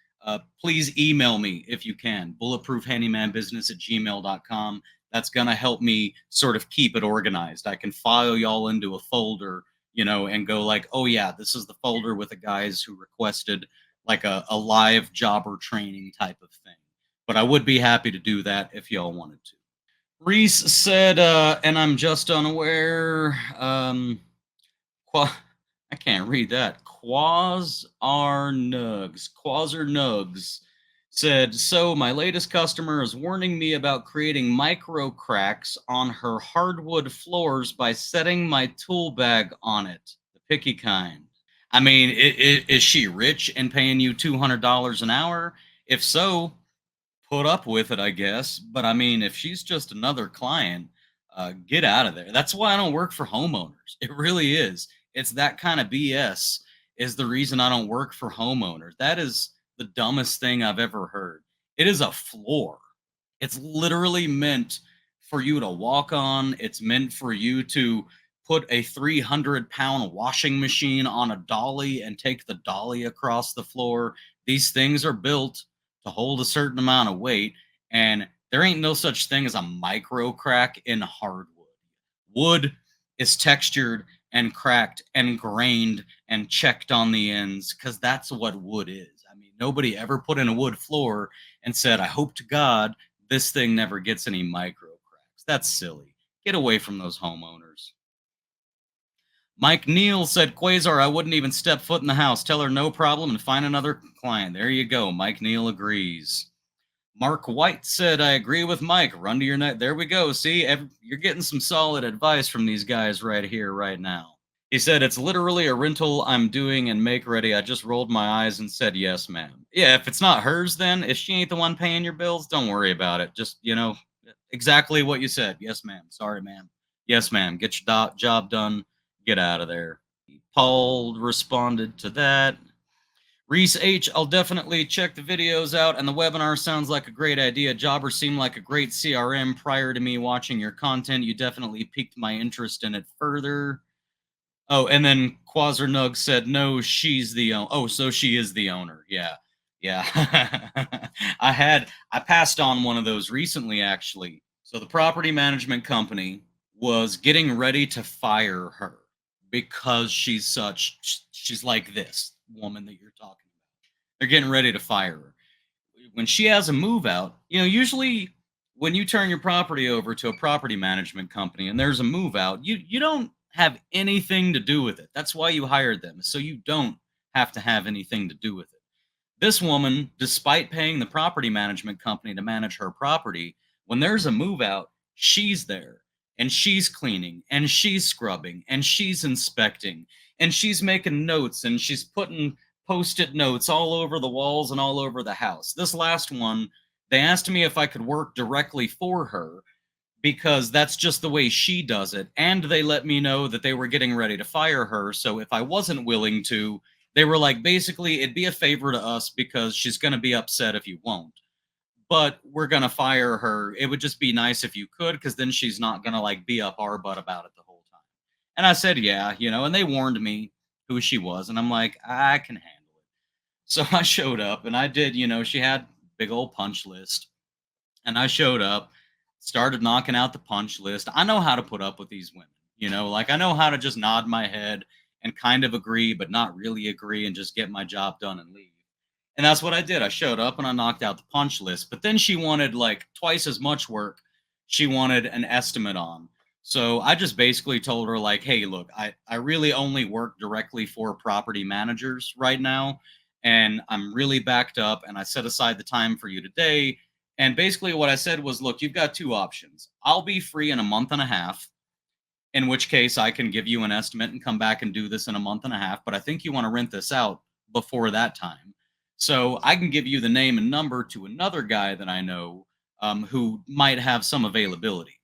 please email me if you can, bulletproofhandymanbusiness@gmail.com. That's going to help me sort of keep it organized. I can file y'all into a folder, you know, and go like, oh, yeah, this is the folder with the guys who requested like a live jobber training type of thing. But I would be happy to do that if y'all wanted to. Reese said, and I'm just unaware. I can't read that. Quasar Nugs said, so my latest customer is warning me about creating micro cracks on her hardwood floors by setting my tool bag on it, the picky kind. I mean, is she rich and paying you $200 an hour? If so, put up with it, I guess. But I mean, if she's just another client, get out of there. That's why I don't work for homeowners. It really is. It's that kind of BS is the reason I don't work for homeowners. That is the dumbest thing I've ever heard. It is a floor. It's literally meant for you to walk on. It's meant for you to put a 300-pound washing machine on a dolly and take the dolly across the floor. These things are built to hold a certain amount of weight, and there ain't no such thing as a micro crack in hardwood. Wood is textured and cracked and grained and checked on the ends, because that's what wood is. I mean, nobody ever put in a wood floor and said, I hope to God this thing never gets any micro cracks. That's silly. Get away from those homeowners. Mike Neal said, Quasar, I wouldn't even step foot in the house. Tell her no problem and find another client. There you go. Mike Neal agrees. Mark White said, I agree with Mike. Run to your neck. There we go. See, you're getting some solid advice from these guys right here, right now. He said, it's literally a rental I'm doing and make ready. I just rolled my eyes and said, yes, ma'am. Yeah, if it's not hers, then if she ain't the one paying your bills, don't worry about it. Just, exactly what you said. Yes, ma'am. Sorry, ma'am. Yes, ma'am. Get your job done. Get out of there. Paul responded to that. Reese H, I'll definitely check the videos out, and the webinar sounds like a great idea. Jobber seemed like a great CRM prior to me watching your content. You definitely piqued my interest in it further. Oh, and then Quasarnug said, no, she's the owner. Oh, so she is the owner. Yeah. Yeah. I passed on one of those recently, actually. So the property management company was getting ready to fire her because she's like this woman that you're talking about. They're getting ready to fire her. When she has a move out, usually when you turn your property over to a property management company and there's a move out, you don't have anything to do with it. That's why you hired them, so you don't have to have anything to do with it. This woman, despite paying the property management company to manage her property, when there's a move out, she's there and she's cleaning and she's scrubbing and she's inspecting and she's making notes and she's putting post-it notes all over the walls and all over the house. This last one, they asked me if I could work directly for her because that's just the way she does it. And they let me know that they were getting ready to fire her. So if I wasn't willing to, they were like, basically, it'd be a favor to us because she's going to be upset if you won't. But we're going to fire her. It would just be nice if you could, because then she's not going to like be up our butt about it the whole time. And I said, yeah, and they warned me who she was. And I'm like, I can handle it. So I showed up and I did, she had big old punch list. And I showed up, started knocking out the punch list. I know how to put up with these women, like I know how to just nod my head and kind of agree, but not really agree and just get my job done and leave. And that's what I did. I showed up and I knocked out the punch list. But then she wanted like twice as much work. She wanted an estimate on. So I just basically told her, like, hey, look, I really only work directly for property managers right now. And I'm really backed up. And I set aside the time for you today. And basically what I said was, look, you've got two options. I'll be free in a month and a half, in which case I can give you an estimate and come back and do this in a month and a half. But I think you want to rent this out before that time. So I can give you the name and number to another guy that I know who might have some availability.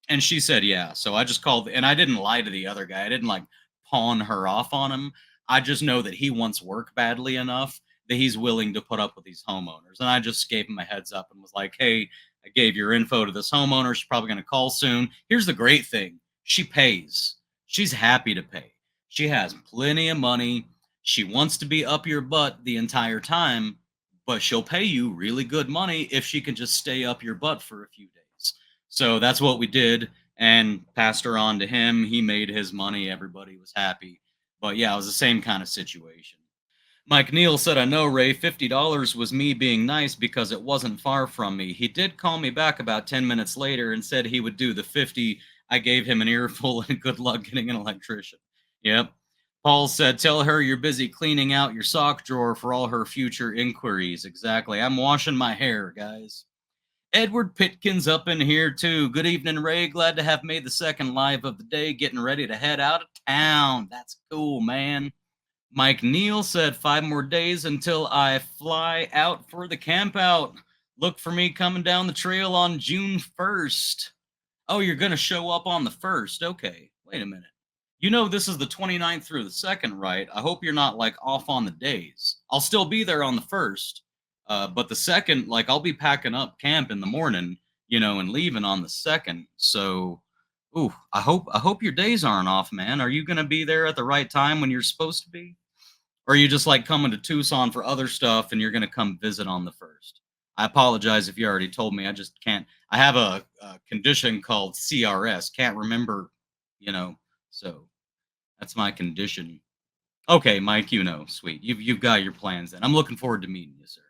And she said, yeah. So I just called, and I didn't lie to the other guy. I didn't like pawn her off on him. I just know that he wants work badly enough that he's willing to put up with these homeowners. And I just gave him a heads up and was like, hey, I gave your info to this homeowner. She's probably going to call soon. Here's the great thing: she pays. She's happy to pay. She has plenty of money. She wants to be up your butt the entire time, but she'll pay you really good money if she can just stay up your butt for a few days. So that's what we did, and passed her on to him. He made his money. Everybody was happy. But yeah, it was the same kind of situation. Mike Neal said, I know, Ray, $50 was me being nice because it wasn't far from me. He did call me back about 10 minutes later and said he would do the 50. I gave him an earful and good luck getting an electrician. Yep. Paul said, tell her you're busy cleaning out your sock drawer for all her future inquiries. Exactly. I'm washing my hair, guys. Edward Pitkins up in here too. Good evening, Ray. Glad to have made the second live of the day. Getting ready to head out of town. That's cool, man. Mike Neal said 5 more days until I fly out for the camp out. Look for me coming down the trail on June 1st. Oh, you're going to show up on the 1st. Okay. Wait a minute. This is the 29th through the 2nd, right? I hope you're not like off on the days. I'll still be there on the 1st. But the 2nd, like I'll be packing up camp in the morning, and leaving on the 2nd. So, ooh, I hope your days aren't off, man. Are you going to be there at the right time when you're supposed to be? Or are you just like coming to Tucson for other stuff and you're going to come visit on the 1st? I apologize if you already told me. I just can't. I have a condition called CRS. Can't remember, so that's my condition. Okay, Mike, sweet. You've got your plans then. I'm looking forward to meeting you, sir.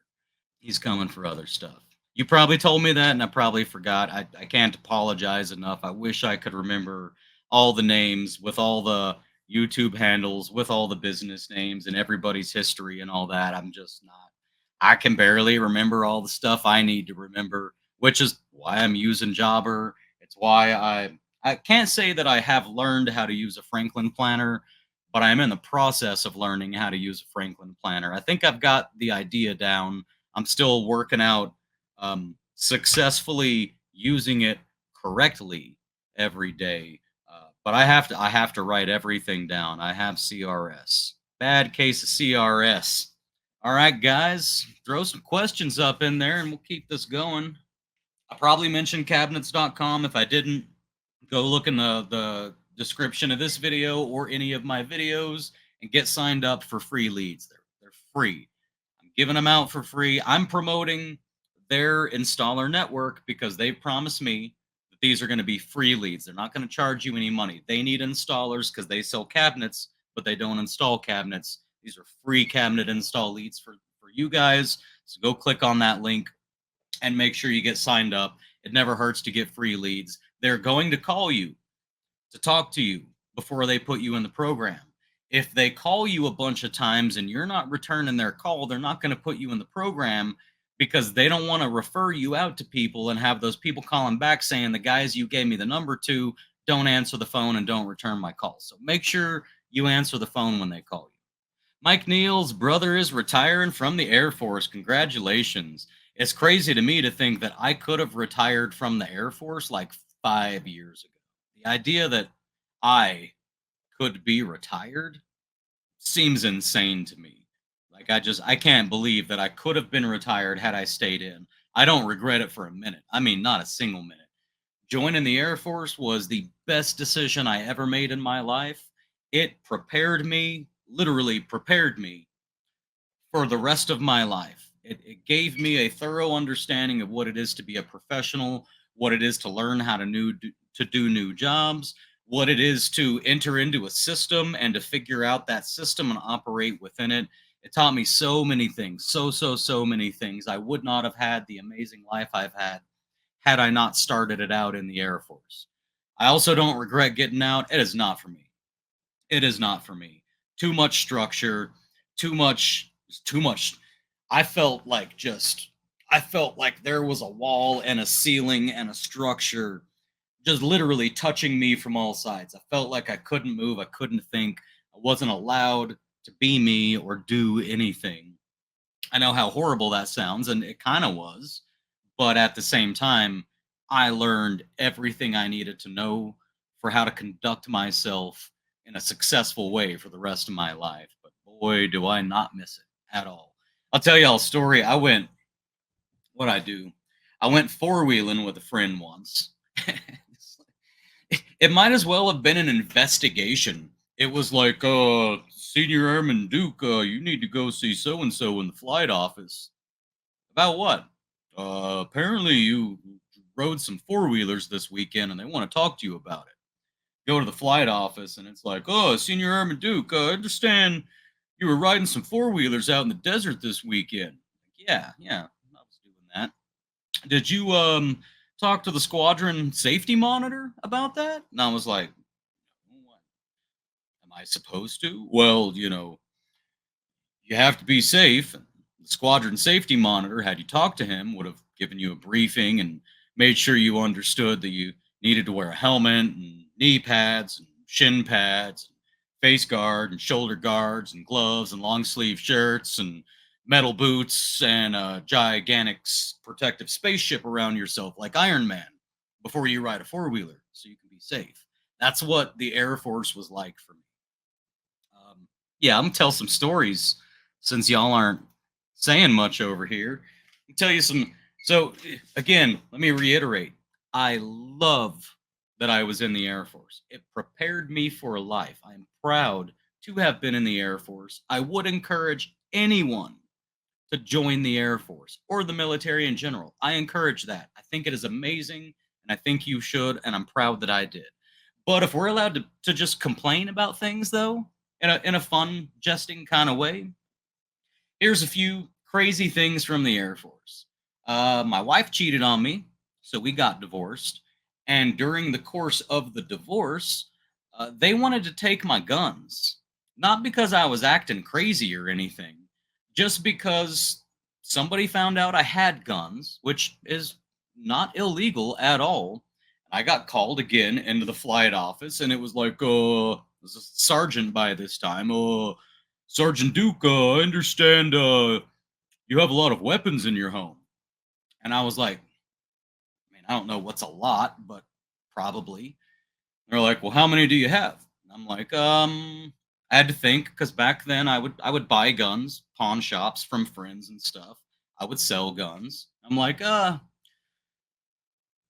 He's coming for other stuff. You probably told me that, and I probably forgot. I can't apologize enough. I wish I could remember all the names with all the YouTube handles, with all the business names and everybody's history and all that. I'm just not. I can barely remember all the stuff I need to remember, which is why I'm using Jobber. It's why I can't say that I have learned how to use a Franklin planner, but I'm in the process of learning how to use a Franklin planner. I think I've got the idea down. I'm still working out successfully using it correctly every day. But I have to write everything down. I have CRS. Bad case of CRS. All right, guys, throw some questions up in there and we'll keep this going. I probably mentioned cabinets.com. If I didn't, go look in the description of this video or any of my videos and get signed up for free leads. They're free. I'm giving them out for free. I'm promoting their installer network because they promised me that these are going to be free leads. They're not going to charge you any money. They need installers because they sell cabinets, but they don't install cabinets. These are free cabinet install leads for you guys. So go click on that link and make sure you get signed up. It never hurts to get free leads. They're going to call you to talk to you before they put you in the program. If they call you a bunch of times and you're not returning their call, they're not going to put you in the program because they don't want to refer you out to people and have those people calling back saying the guys you gave me the number to don't answer the phone and don't return my call. So make sure you answer the phone when they call you. Mike Neal's brother is retiring from the Air Force. Congratulations. It's crazy to me to think that I could have retired from the Air Force like 5 years ago. The idea that I could be retired seems insane to me. Like I can't believe that I could have been retired had I stayed in. I don't regret it for a minute. I mean, not a single minute. Joining the Air Force was the best decision I ever made in my life. It prepared me, literally prepared me for the rest of my life. It gave me a thorough understanding of what it is to be a professional, what it is to learn how to do new jobs, what it is to enter into a system and to figure out that system and operate within it. It taught me so many things, so many things. I would not have had the amazing life I've had I not started it out in the Air Force. I also don't regret getting out. It is not for me. It is not for me. Too much structure, too much. I felt like just, I felt like there was a wall and a ceiling and a structure just literally touching me from all sides. I felt like I couldn't move. I couldn't think. I wasn't allowed to be me or do anything. I know how horrible that sounds, and it kind of was. But at the same time, I learned everything I needed to know for how to conduct myself in a successful way for the rest of my life. But boy, do I not miss it at all. I'll tell y'all a story. What I do, I went four wheeling with a friend once. It might as well have been an investigation. It was like, Senior Airman Duke, you need to go see so and so in the flight office. About what? Apparently you rode some four wheelers this weekend and they want to talk to you about it. Go to the flight office and it's like, oh, Senior Airman Duke, I understand you were riding some four wheelers out in the desert this weekend. Yeah, I was doing that. Did you talk to the squadron safety monitor about that? And I was like, what? Am I supposed to? Well, you have to be safe. The squadron safety monitor, had you talked to him, would have given you a briefing and made sure you understood that you needed to wear a helmet and knee pads and shin pads, and face guard and shoulder guards and gloves and long sleeve shirts and metal boots and a gigantic protective spaceship around yourself like Iron Man before you ride a four wheeler so you can be safe. That's what the Air Force was like for me. Yeah, I'm gonna tell some stories since y'all aren't saying much over here. I'll tell you some. So again, let me reiterate. I love that I was in the Air Force. It prepared me for life. I'm proud to have been in the Air Force. I would encourage anyone to join the Air Force or the military in general. I encourage that. I think it is amazing, and I think you should, and I'm proud that I did. But if we're allowed to just complain about things, though, in a fun, jesting kind of way, here's a few crazy things from the Air Force. My wife cheated on me, so we got divorced. And during the course of the divorce, they wanted to take my guns. Not because I was acting crazy or anything, just because somebody found out I had guns, which is not illegal at all. I got called again into the flight office, and it was like, it was a sergeant by this time. Sergeant Duke, I understand you have a lot of weapons in your home. And I was like, I mean, I don't know what's a lot, but probably. They're like, well, how many do you have? And I'm like, I had to think because back then I would buy guns, pawn shops from friends and stuff. I would sell guns. I'm like,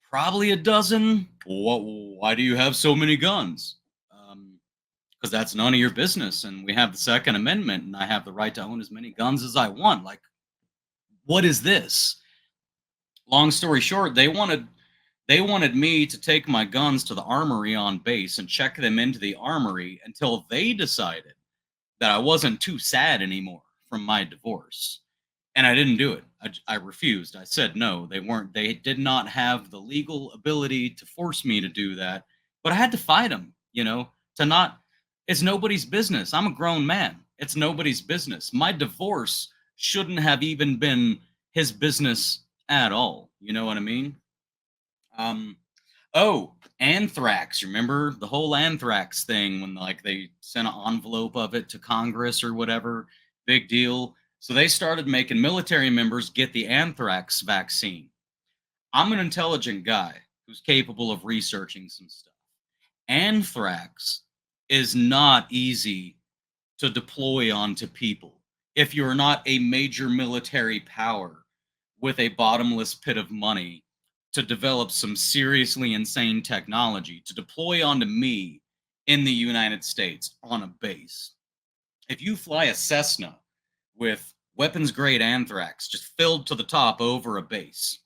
probably a dozen. Why do you have so many guns? Because that's none of your business, and we have the Second Amendment, and I have the right to own as many guns as I want. Like, what is this? Long story short, they wanted me to take my guns to the armory on base and check them into the armory until they decided that I wasn't too sad anymore from my divorce. And I didn't do it. I refused. I said no. They did not have the legal ability to force me to do that. But I had to fight them, to not, it's nobody's business. I'm a grown man. It's nobody's business. My divorce shouldn't have even been his business at all. You know what I mean? Um, oh, anthrax. Remember the whole anthrax thing when like they sent an envelope of it to Congress or whatever? Big deal. So they started making military members get the anthrax vaccine. I'm an intelligent guy who's capable of researching some stuff. Anthrax is not easy to deploy onto people if you're not a major military power with a bottomless pit of money to develop some seriously insane technology to deploy onto me in the United States on a base. If you fly a Cessna with weapons grade anthrax just filled to the top over a base,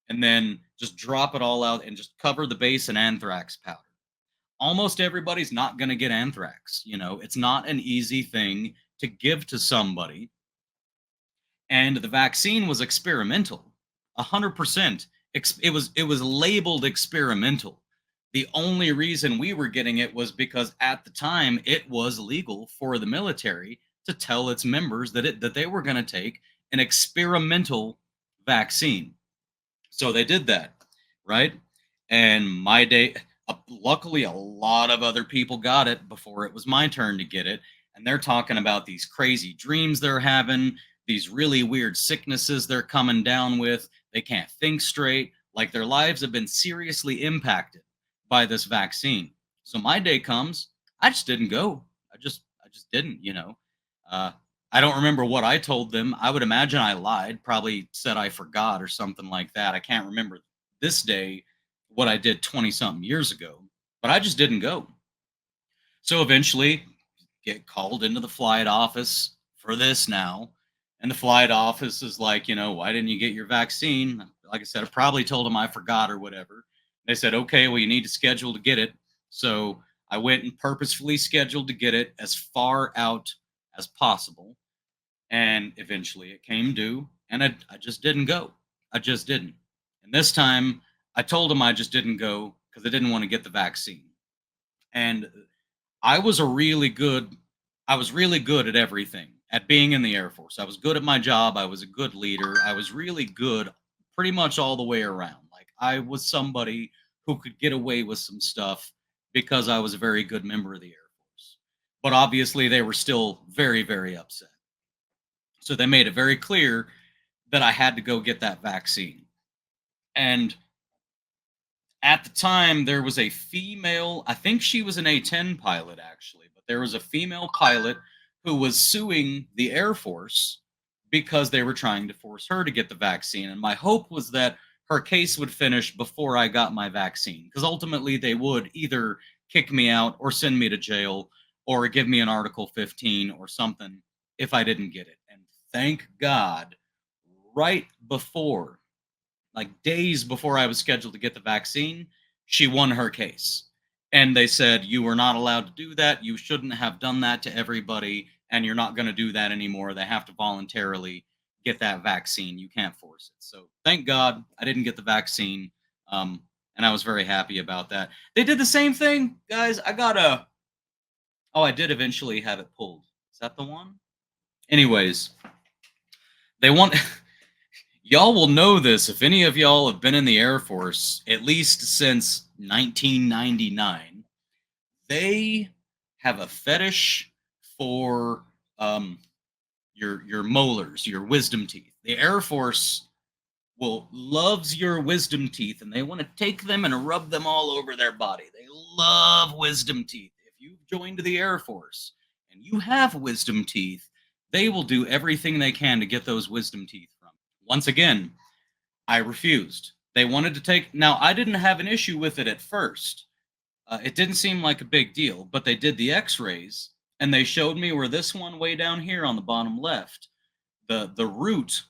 and then just drop it all out and just cover the base in anthrax powder, almost everybody's not going to get anthrax. It's not an easy thing to give to somebody. And the vaccine was experimental, 100%. It was labeled experimental. The only reason we were getting it was because at the time it was legal for the military to tell its members that they were going to take an experimental vaccine. So they did that, right? And my day, luckily, a lot of other people got it before it was my turn to get it. And they're talking about these crazy dreams they're having, these really weird sicknesses they're coming down with. They can't think straight. Like their lives have been seriously impacted by this vaccine. So my day comes, I just didn't go. I just didn't. Uh, I don't remember what I told them. I would imagine I lied, probably said I forgot or something like that. I can't remember this day what I did 20 something years ago, but I just didn't go. So eventually, get called into the flight office for this now. And the flight office is like, why didn't you get your vaccine? Like I said, I probably told them I forgot or whatever. They said, okay, well, you need to schedule to get it. So I went and purposefully scheduled to get it as far out as possible. And eventually it came due, and I just didn't go. I just didn't. And this time I told him I just didn't go because I didn't want to get the vaccine. And I was a really good, I was really good at everything, at being in the Air Force. I was good at my job. I was a good leader. I was really good pretty much all the way around. Like I was somebody who could get away with some stuff because I was a very good member of the Air Force. But obviously they were still very, very upset. So they made it very clear that I had to go get that vaccine. And at the time, there was a female, I think she was an A-10 pilot actually, but there was a female pilot who was suing the Air Force because they were trying to force her to get the vaccine. And my hope was that her case would finish before I got my vaccine, because ultimately they would either kick me out or send me to jail or give me an Article 15 or something if I didn't get it. And thank God, right before, like days before I was scheduled to get the vaccine, she won her case. And they said, you were not allowed to do that. You shouldn't have done that to everybody. And you're not going to do that anymore. They have to voluntarily get that vaccine. You can't force it. So thank God I didn't get the vaccine. And I was very happy about that. They did the same thing, guys. I did eventually have it pulled. Is that the one? Anyways, They want y'all will know this if any of y'all have been in the Air Force at least since 1999. They have a fetish for um your molars, your wisdom teeth. The Air Force will loves your wisdom teeth and they want to take them and rub them all over their body. They love wisdom teeth. If you've joined the Air Force and you have wisdom teeth, they will do everything they can to get those wisdom teeth from you. Once again, I refused. They wanted to take. Now, I didn't have an issue with it at first. It didn't seem like a big deal, but they did the x-rays and they showed me where this one way down here on the bottom left, the root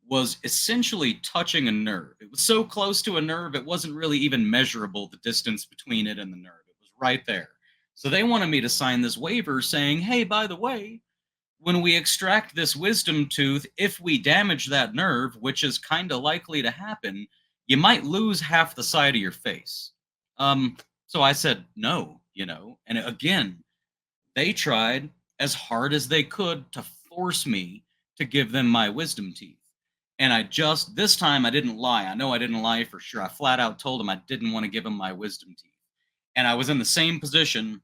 was essentially touching a nerve. It was so close to a nerve, it wasn't really even measurable, the distance between it and the nerve. It was right there. So they wanted me to sign this waiver saying, hey, by the way, when we extract this wisdom tooth, if we damage that nerve, which is kind of likely to happen, you might lose half the side of your face. So I said no, and again, they tried as hard as they could to force me to give them my wisdom teeth. And this time I didn't lie. I know I didn't lie for sure. I flat out told them I didn't want to give them my wisdom teeth. And I was in the same position.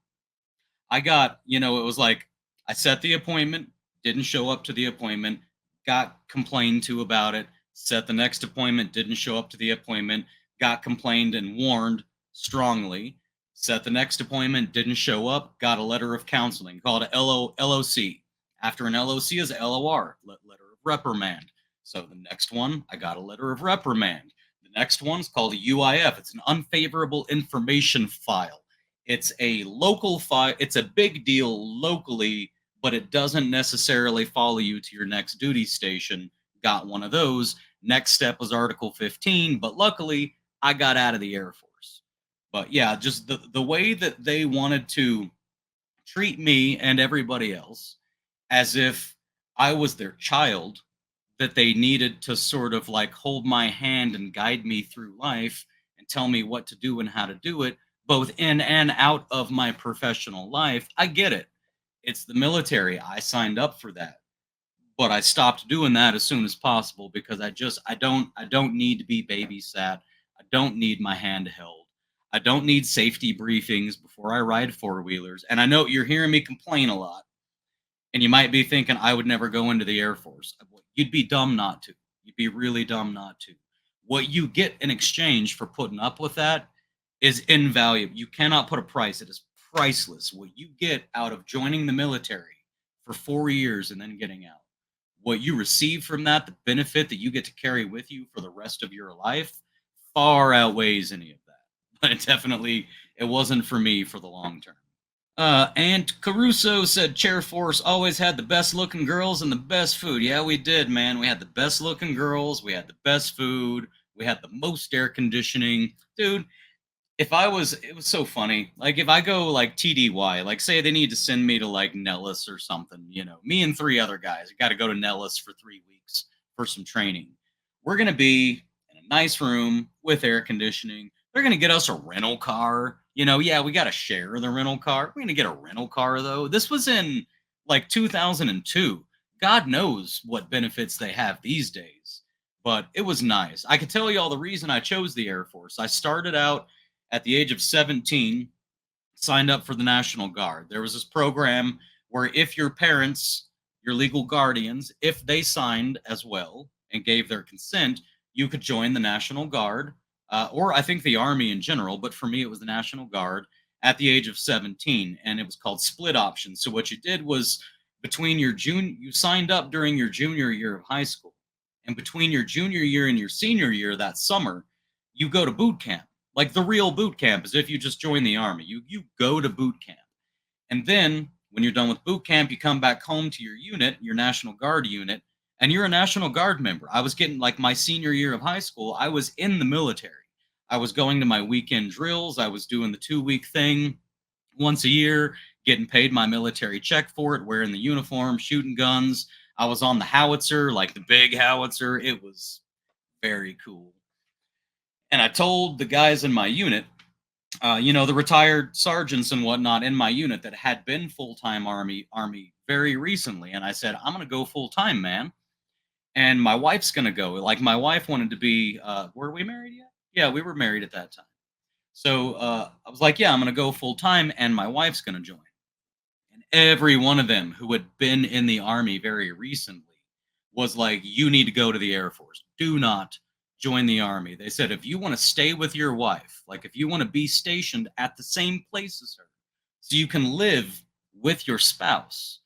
It was like I set the appointment, didn't show up to the appointment, got complained to about it, set the next appointment, didn't show up to the appointment, got complained and warned strongly, set the next appointment, didn't show up, got a letter of counseling called a LOC. After an LOC is a LOR, letter of reprimand. So the next one, I got a letter of reprimand. The next one's called a UIF. It's an unfavorable information file. It's a local file. It's a big deal locally, but it doesn't necessarily follow you to your next duty station. Got one of those. Next step was Article 15, but luckily I got out of the Air Force. But yeah, just the way that they wanted to treat me and everybody else as if I was their child, that they needed to sort of like hold my hand and guide me through life and tell me what to do and how to do it, both in and out of my professional life. I get it. It's the military. I signed up for that. But I stopped doing that as soon as possible because I don't need to be babysat. I don't need my hand held. I don't need safety briefings before I ride four-wheelers. And I know you're hearing me complain a lot, and you might be thinking I would never go into the Air Force. You'd be dumb not to. You'd be really dumb not to. What you get in exchange for putting up with that is invaluable. You cannot put a price. It is priceless. What you get out of joining the military for 4 years and then getting out, what you receive from that, the benefit that you get to carry with you for the rest of your life, far outweighs any of that. But it wasn't for me for the long term. And Caruso said Chair Force always had the best looking girls and the best food. Yeah, we did, man. We had the best looking girls. We had the best food. We had the most air conditioning. Dude, it was so funny. Like, if I go like TDY, like say they need to send me to like Nellis or something, me and three other guys got to go to Nellis for 3 weeks for some training. We're going to be in a nice room with air conditioning. They're going to get us a rental car. Yeah, we got to share the rental car. We're going to get a rental car, though. This was in like 2002. God knows what benefits they have these days. But it was nice. I could tell you all the reason I chose the Air Force. I started out at the age of 17, signed up for the National Guard. There was this program where if your parents, your legal guardians, if they signed as well and gave their consent, you could join the National Guard, or I think the Army in general, but for me it was the National Guard at the age of 17, and it was called split option. So what you did was you signed up during your junior year of high school, and between your junior year and your senior year that summer, you go to boot camp. Like the real boot camp is if you just join the Army. You go to boot camp. And then when you're done with boot camp, you come back home to your unit, your National Guard unit, and you're a National Guard member. I was getting like my senior year of high school, I was in the military. I was going to my weekend drills. I was doing the 2-week thing once a year, getting paid my military check for it, wearing the uniform, shooting guns. I was on the howitzer, like the big howitzer. It was very cool. And I told the guys in my unit, the retired sergeants and whatnot in my unit that had been full-time Army very recently. And I said, I'm going to go full-time, man. and my wife's gonna go. Like my wife wanted to be. Were we married yet? Yeah, we were married at that time. So I was like, yeah, I'm gonna go full time, and my wife's gonna join. And every one of them who had been in the army very recently was like, you need to go to the Air Force. Do not join the army. They said, if you want to stay with your wife, like if you want to be stationed at the same place as her, so you can live with your spouse,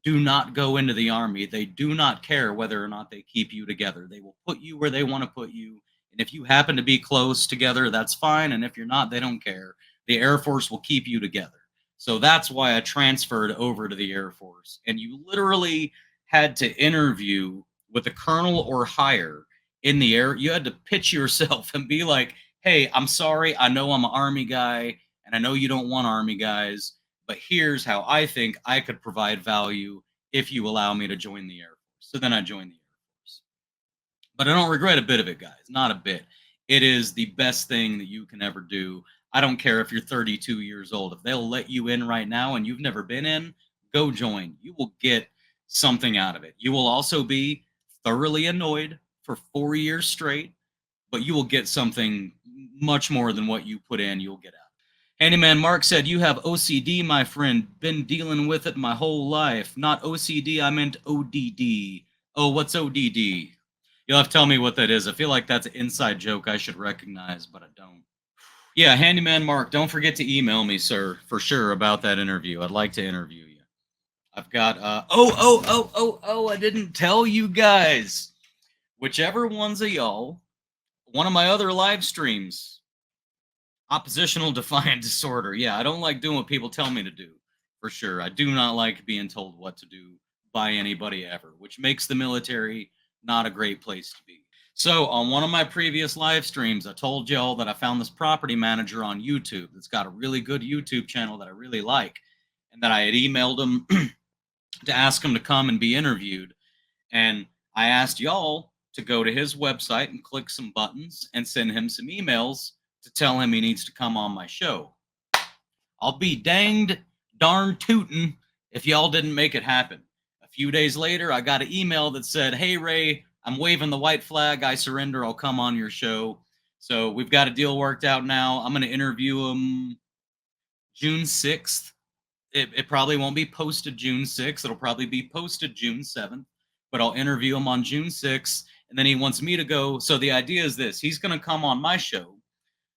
do not go into the army. They do not care whether or not they keep you together. They will put you where they want to put you. And if you happen to be close together, that's fine. And if you're not, they don't care. The Air Force will keep you together. So that's why I transferred over to the Air Force. And you literally had to interview with a colonel or higher in the air. You had to pitch yourself and be like, hey, I'm sorry. I know I'm an Army guy and I know you don't want Army guys, but here's how I think I could provide value if you allow me to join the Air Force. So then I joined the Air Force. But I don't regret a bit of it, guys. Not a bit. It is the best thing that you can ever do. I don't care if you're 32 years old. If they'll let you in right now and you've never been in, go join. You will get something out of it. You will also be thoroughly annoyed for 4 years straight, but you will get something much more than what you put in, you'll get out. Handyman Mark said, you have OCD, my friend. Been dealing with it my whole life. Not OCD, I meant ODD. Oh, what's ODD? You'll have to tell me what that is. I feel like that's an inside joke I should recognize, but I don't. Yeah, Handyman Mark, don't forget to email me, sir, for sure, about that interview. I'd like to interview you. I've got, I didn't tell you guys. Whichever one's of y'all, one of my other live streams, oppositional defiant disorder. Yeah, I don't like doing what people tell me to do, for sure. I do not like being told what to do by anybody ever, which makes the military not a great place to be. So on one of my previous live streams, I told y'all that I found this property manager on YouTube that's got a really good YouTube channel that I really like, and that I had emailed him to ask him to come and be interviewed. And I asked y'all to go to his website and click some buttons and send him some emails to tell him he needs to come on my show. I'll be danged darn tootin' if y'all didn't make it happen. A few days later, I got an email that said, hey, Ray, I'm waving the white flag. I surrender. I'll come on your show. So we've got a deal worked out now. I'm going to interview him June 6th. It probably won't be posted June 6th. It'll probably be posted June 7th. But I'll interview him on June 6th. And then he wants me to go. So the idea is this. He's going to come on my show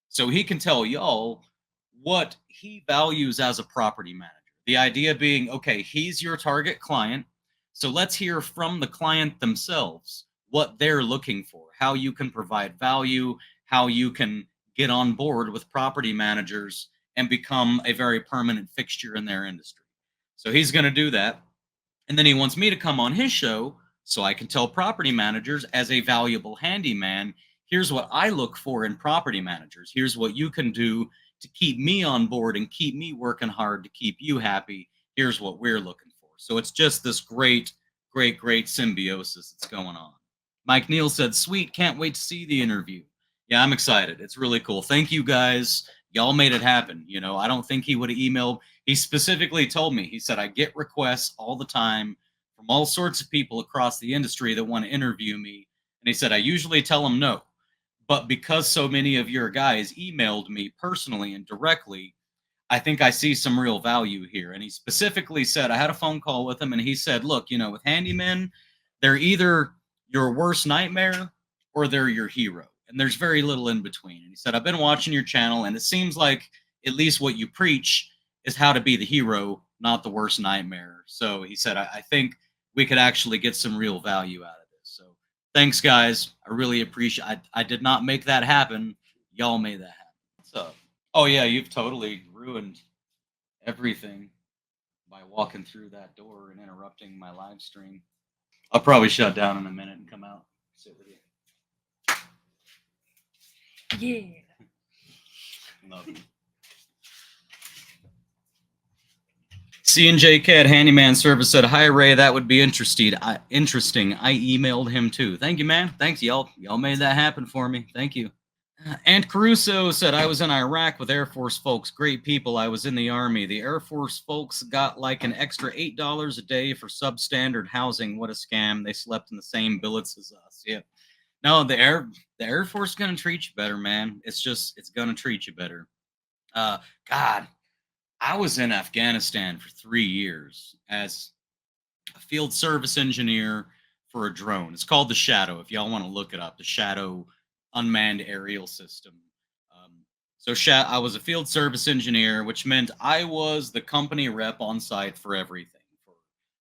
so he can tell y'all what he values as a property manager. The idea being, okay, he's your target client. So let's hear from the client themselves what they're looking for, how you can provide value, how you can get on board with property managers and become a very permanent fixture in their industry. So he's going to do that. And then he wants me to come on his show so I can tell property managers as a valuable handyman, here's what I look for in property managers. Here's what you can do to keep me on board and keep me working hard to keep you happy. Here's what we're looking for. So it's just this great symbiosis that's going on. Mike Neal said, sweet, can't wait to see the interview. Yeah, I'm excited. It's really cool. Thank you guys. Y'all made it happen. You know, I don't think he would have emailed. He specifically told me, he said, I get requests all the time from all sorts of people across the industry that want to interview me. And he said, I usually tell them no. But because so many of your guys emailed me personally and directly, I think I see some real value here. And he specifically said, I had a phone call with him and he said, look, you know, with handymen, they're either your worst nightmare or they're your hero. And there's very little in between. And he said, I've been watching your channel and it seems like at least what you preach is how to be the hero, not the worst nightmare. So he said, I think we could actually get some real value out of this. So thanks, guys. I really appreciate. I did not make that happen. Y'all made that happen. What's up? Oh yeah, you've totally ruined everything by walking through that door and interrupting my live stream. I'll probably shut down in a minute and come out, sit with you. Yeah. Love you. C&J Cat Handyman Service said, hi, Ray, that would be interesting. I emailed him too. Thank you, man. Thanks, y'all. Y'all made that happen for me. Thank you. And Caruso said, I was in Iraq with Air Force folks, great people. I was in the Army. The Air Force folks got like an extra $8 a day for substandard housing. What a scam. They slept in the same billets as us. Yeah. No, the Air Force is gonna treat you better, man. It's gonna treat you better. Uh God, I was in Afghanistan for 3 years as a field service engineer for a drone. It's called the Shadow. If y'all want to look it up, the Shadow unmanned aerial system. Um, I was a field service engineer, which meant I was the company rep on site for everything, for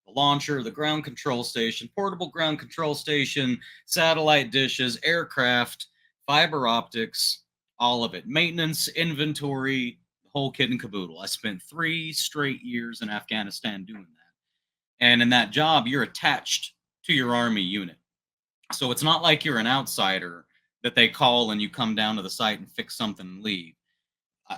the launcher, the ground control station, portable ground control station, satellite dishes, aircraft, fiber optics, all of it, maintenance, inventory, the whole kit and caboodle. I spent 3 straight years in Afghanistan doing that. And in that job, you're attached to your army unit. So it's not like you're an outsider that they call and you come down to the site and fix something and leave.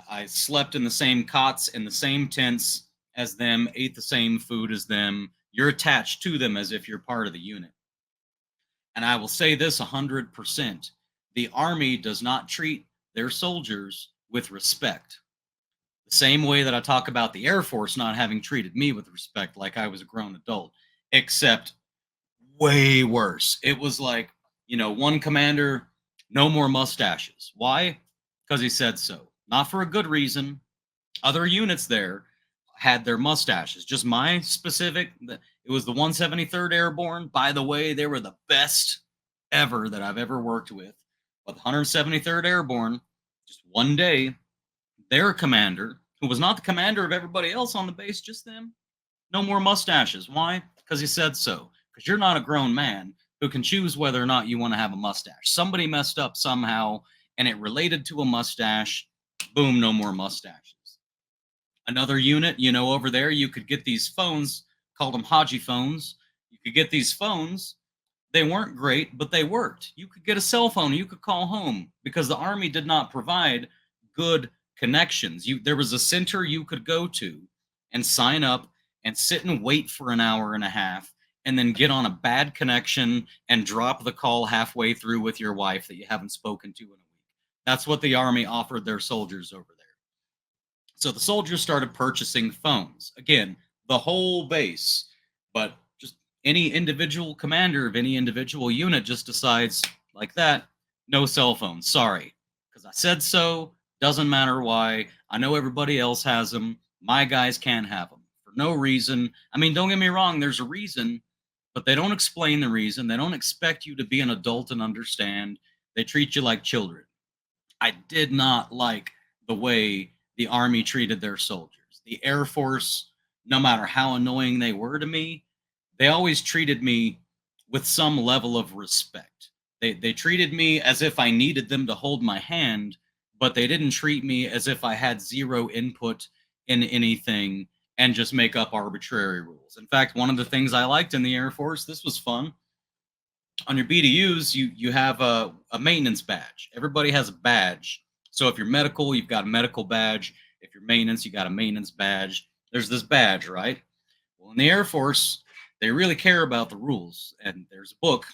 I slept in the same cots, in the same tents as them, ate the same food as them. You're attached to them as if you're part of the unit. And I will say this 100%: the army does not treat their soldiers with respect. The same way that I talk about the Air Force not having treated me with respect like I was a grown adult, except way worse. It was like, one commander, no more mustaches. Why? Because he said so. Not for a good reason. Other units there had their mustaches. Just my specific, it was the 173rd Airborne. By the way, they were the best ever that I've ever worked with. But the 173rd Airborne, just one day, their commander, who was not the commander of everybody else on the base, just them, no more mustaches. Why? Because he said so. Because you're not a grown man who can choose whether or not you want to have a mustache. Somebody messed up somehow and it related to a mustache. Boom, no more mustaches. Another unit, over there, you could get these phones, called them Haji phones. You could get these phones. They weren't great, but they worked. You could get a cell phone, you could call home because the army did not provide good connections. There was a center you could go to and sign up and sit and wait for an hour and a half and then get on a bad connection and drop the call halfway through with your wife that you haven't spoken to in a week. That's what the army offered their soldiers over there. So the soldiers started purchasing phones. Again, the whole base, but just any individual commander of any individual unit just decides, like that, no cell phones. Sorry, because I said so. Doesn't matter why. I know everybody else has them. My guys can't have them for no reason. I mean, don't get me wrong, there's a reason, but they don't explain the reason. They don't expect you to be an adult and understand. They treat you like children. I did not like the way the Army treated their soldiers. The Air Force, no matter how annoying they were to me, they always treated me with some level of respect. They treated me as if I needed them to hold my hand, but they didn't treat me as if I had zero input in anything and just make up arbitrary rules. In fact, one of the things I liked in the Air Force, this was fun, on your BDUs, you have a maintenance badge. Everybody has a badge. So if you're medical, you've got a medical badge. If you're maintenance, you got a maintenance badge. There's this badge, right? Well, in the Air Force, they really care about the rules. And there's a book.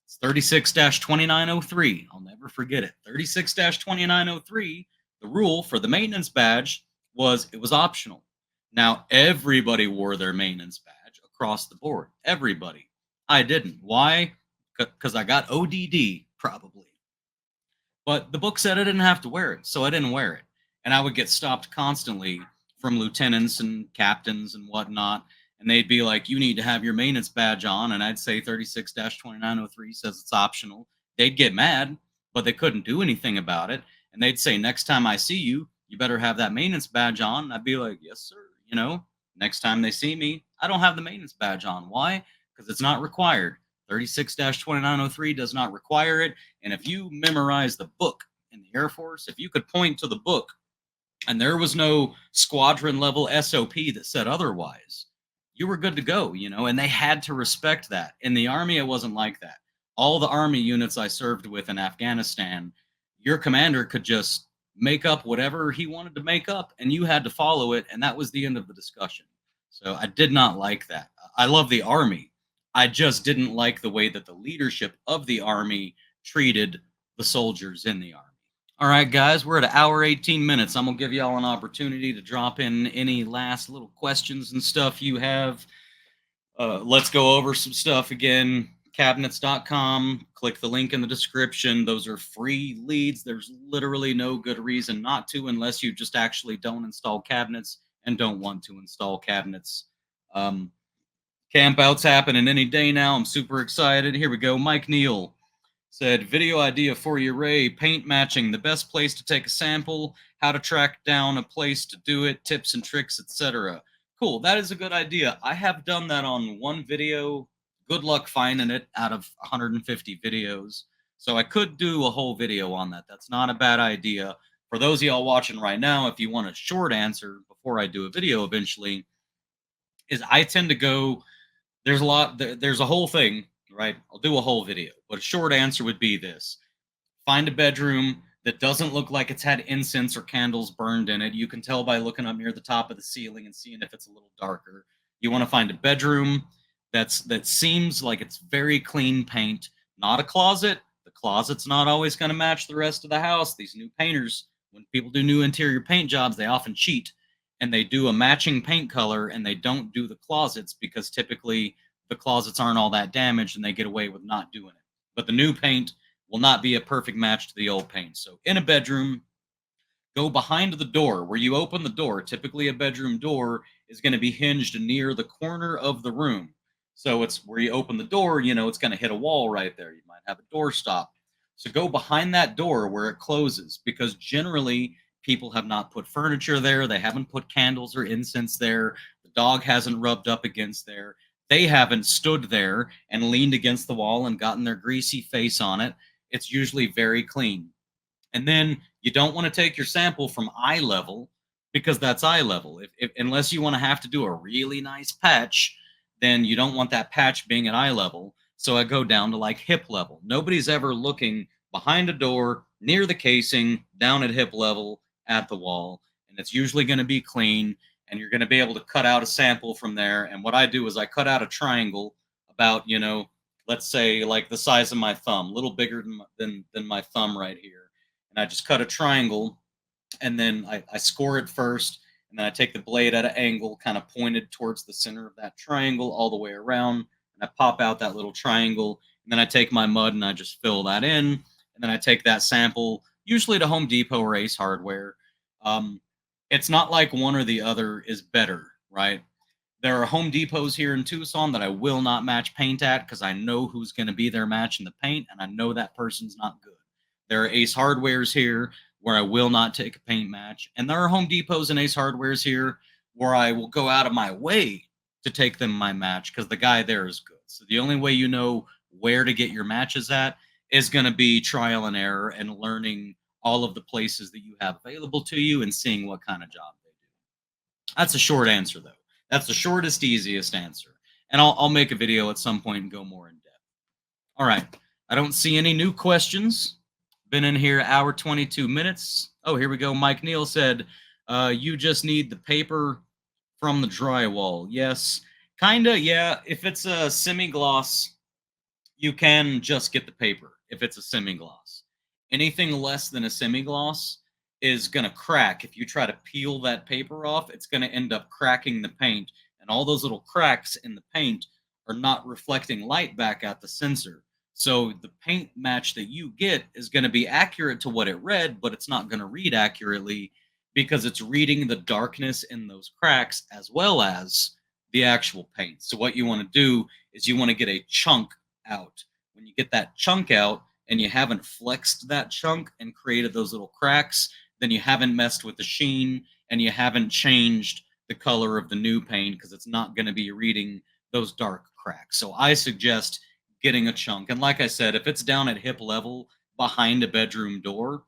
It's 36-2903. I'll never forget it. 36-2903. The rule for the maintenance badge was it was optional. Now, everybody wore their maintenance badge across the board. Everybody. I didn't. Why? Because I got ODD, probably. But the book said I didn't have to wear it, so I didn't wear it. And I would get stopped constantly from lieutenants and captains and whatnot. And they'd be like, you need to have your maintenance badge on. And I'd say 36-2903 says it's optional. They'd get mad, but they couldn't do anything about it. And they'd say, next time I see you, you better have that maintenance badge on. And I'd be like, yes, sir. Next time they see me, I don't have the maintenance badge on. Why? Because it's not required. 36-2903 does not require it. And if you memorize the book in the Air Force, if you could point to the book and there was no squadron level SOP that said otherwise, you were good to go, and they had to respect that. In the Army, it wasn't like that. All the Army units I served with in Afghanistan, your commander could just make up whatever he wanted to make up, and you had to follow it, and that was the end of the discussion. So I did not like that. I love the Army. I just didn't like the way that the leadership of the Army treated the soldiers in the Army. All right, guys, we're at an hour 18 minutes. I'm gonna give y'all an opportunity to drop in any last little questions and stuff you have. Let's go over some stuff again. Cabinets.com. Click the link in the description. Those are free leads. There's literally no good reason not to, unless you just actually don't install cabinets and don't want to install cabinets. Um, Campouts happening any day now. I'm super excited. Here we go. Mike Neal said, video idea for you, Ray. Paint matching, the best place to take a sample, how to track down a place to do it, tips and tricks, etc. Cool, that is a good idea. I have done that on one video. Good luck finding it out of 150 videos. So I could do a whole video on that. That's not a bad idea. For those of y'all watching right now, if you want a short answer before I do a video eventually, is I tend to go, there's a whole thing, right? I'll do a whole video, but a short answer would be this: find a bedroom that doesn't look like it's had incense or candles burned in it. You can tell by looking up near the top of the ceiling and seeing if it's a little darker. You want to find a bedroom that seems like it's very clean paint, not a closet. The closet's not always going to match the rest of the house. These new painters, when people do new interior paint jobs, they often cheat and they do a matching paint color and they don't do the closets because typically the closets aren't all that damaged and they get away with not doing it. But the new paint will not be a perfect match to the old paint. So in a bedroom, go behind the door. Where you open the door, typically a bedroom door is going to be hinged near the corner of the room. So it's where you open the door, it's going to hit a wall right there. You might have a door stop. So go behind that door where it closes, because generally people have not put furniture there. They haven't put candles or incense there. The dog hasn't rubbed up against there. They haven't stood there and leaned against the wall and gotten their greasy face on it. It's usually very clean. And then you don't want to take your sample from eye level, because that's eye level. If unless you want to have to do a really nice patch, then you don't want that patch being at eye level. So I go down to like hip level. Nobody's ever looking behind a door, near the casing, down at hip level, at the wall. And it's usually going to be clean. And you're going to be able to cut out a sample from there. And what I do is I cut out a triangle about, let's say like the size of my thumb, a little bigger than my thumb right here. And I just cut a triangle, and then I score it first, and then I take the blade at an angle kind of pointed towards the center of that triangle all the way around, and I pop out that little triangle, and then I take my mud and I just fill that in, and then I take that sample, usually to Home Depot or Ace Hardware. It's not like one or the other is better, right? There are Home Depots here in Tucson that I will not match paint at because I know who's going to be there matching the paint, and I know that person's not good. There are Ace Hardwares here where I will not take a paint match. And there are Home Depots and Ace Hardwares here where I will go out of my way to take them my match because the guy there is good. So the only way you know where to get your matches at is going to be trial and error and learning all of the places that you have available to you and seeing what kind of job they do. That's a short answer, though. That's the shortest, easiest answer. And I'll make a video at some point and go more in depth. All right. I don't see any new questions. Been in here hour 22 minutes. Oh, here we go. Mike Neal said, you just need the paper from the drywall. Yes, kind of. Yeah, if it's a semi-gloss, you can just get the paper if it's a semi-gloss. Anything less than a semi-gloss is going to crack. If you try to peel that paper off, it's going to end up cracking the paint. And all those little cracks in the paint are not reflecting light back at the sensor. So the paint match that you get is going to be accurate to what it read, but it's not going to read accurately because it's reading the darkness in those cracks as well as the actual paint. So what you want to do is you want to get a chunk out. When you get that chunk out and you haven't flexed that chunk and created those little cracks, then you haven't messed with the sheen and you haven't changed the color of the new paint because it's not going to be reading those dark cracks. So I suggest getting a chunk. And like I said, if it's down at hip level behind a bedroom door,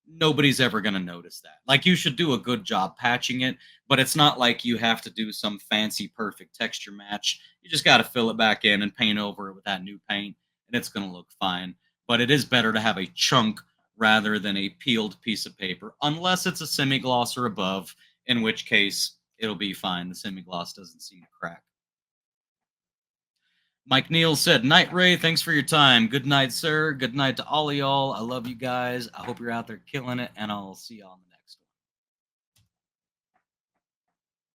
nobody's ever going to notice that. Like, you should do a good job patching it, but it's not like you have to do some fancy perfect texture match. You just got to fill it back in and paint over it with that new paint, and it's going to look fine. But it is better to have a chunk rather than a peeled piece of paper, unless it's a semi-gloss or above, in which case it'll be fine. The semi-gloss doesn't seem to crack. Mike Neal said, "Night Ray, thanks for your time. Good night, sir. Good night to all of y'all. I love you guys. I hope you're out there killing it, and I'll see y'all."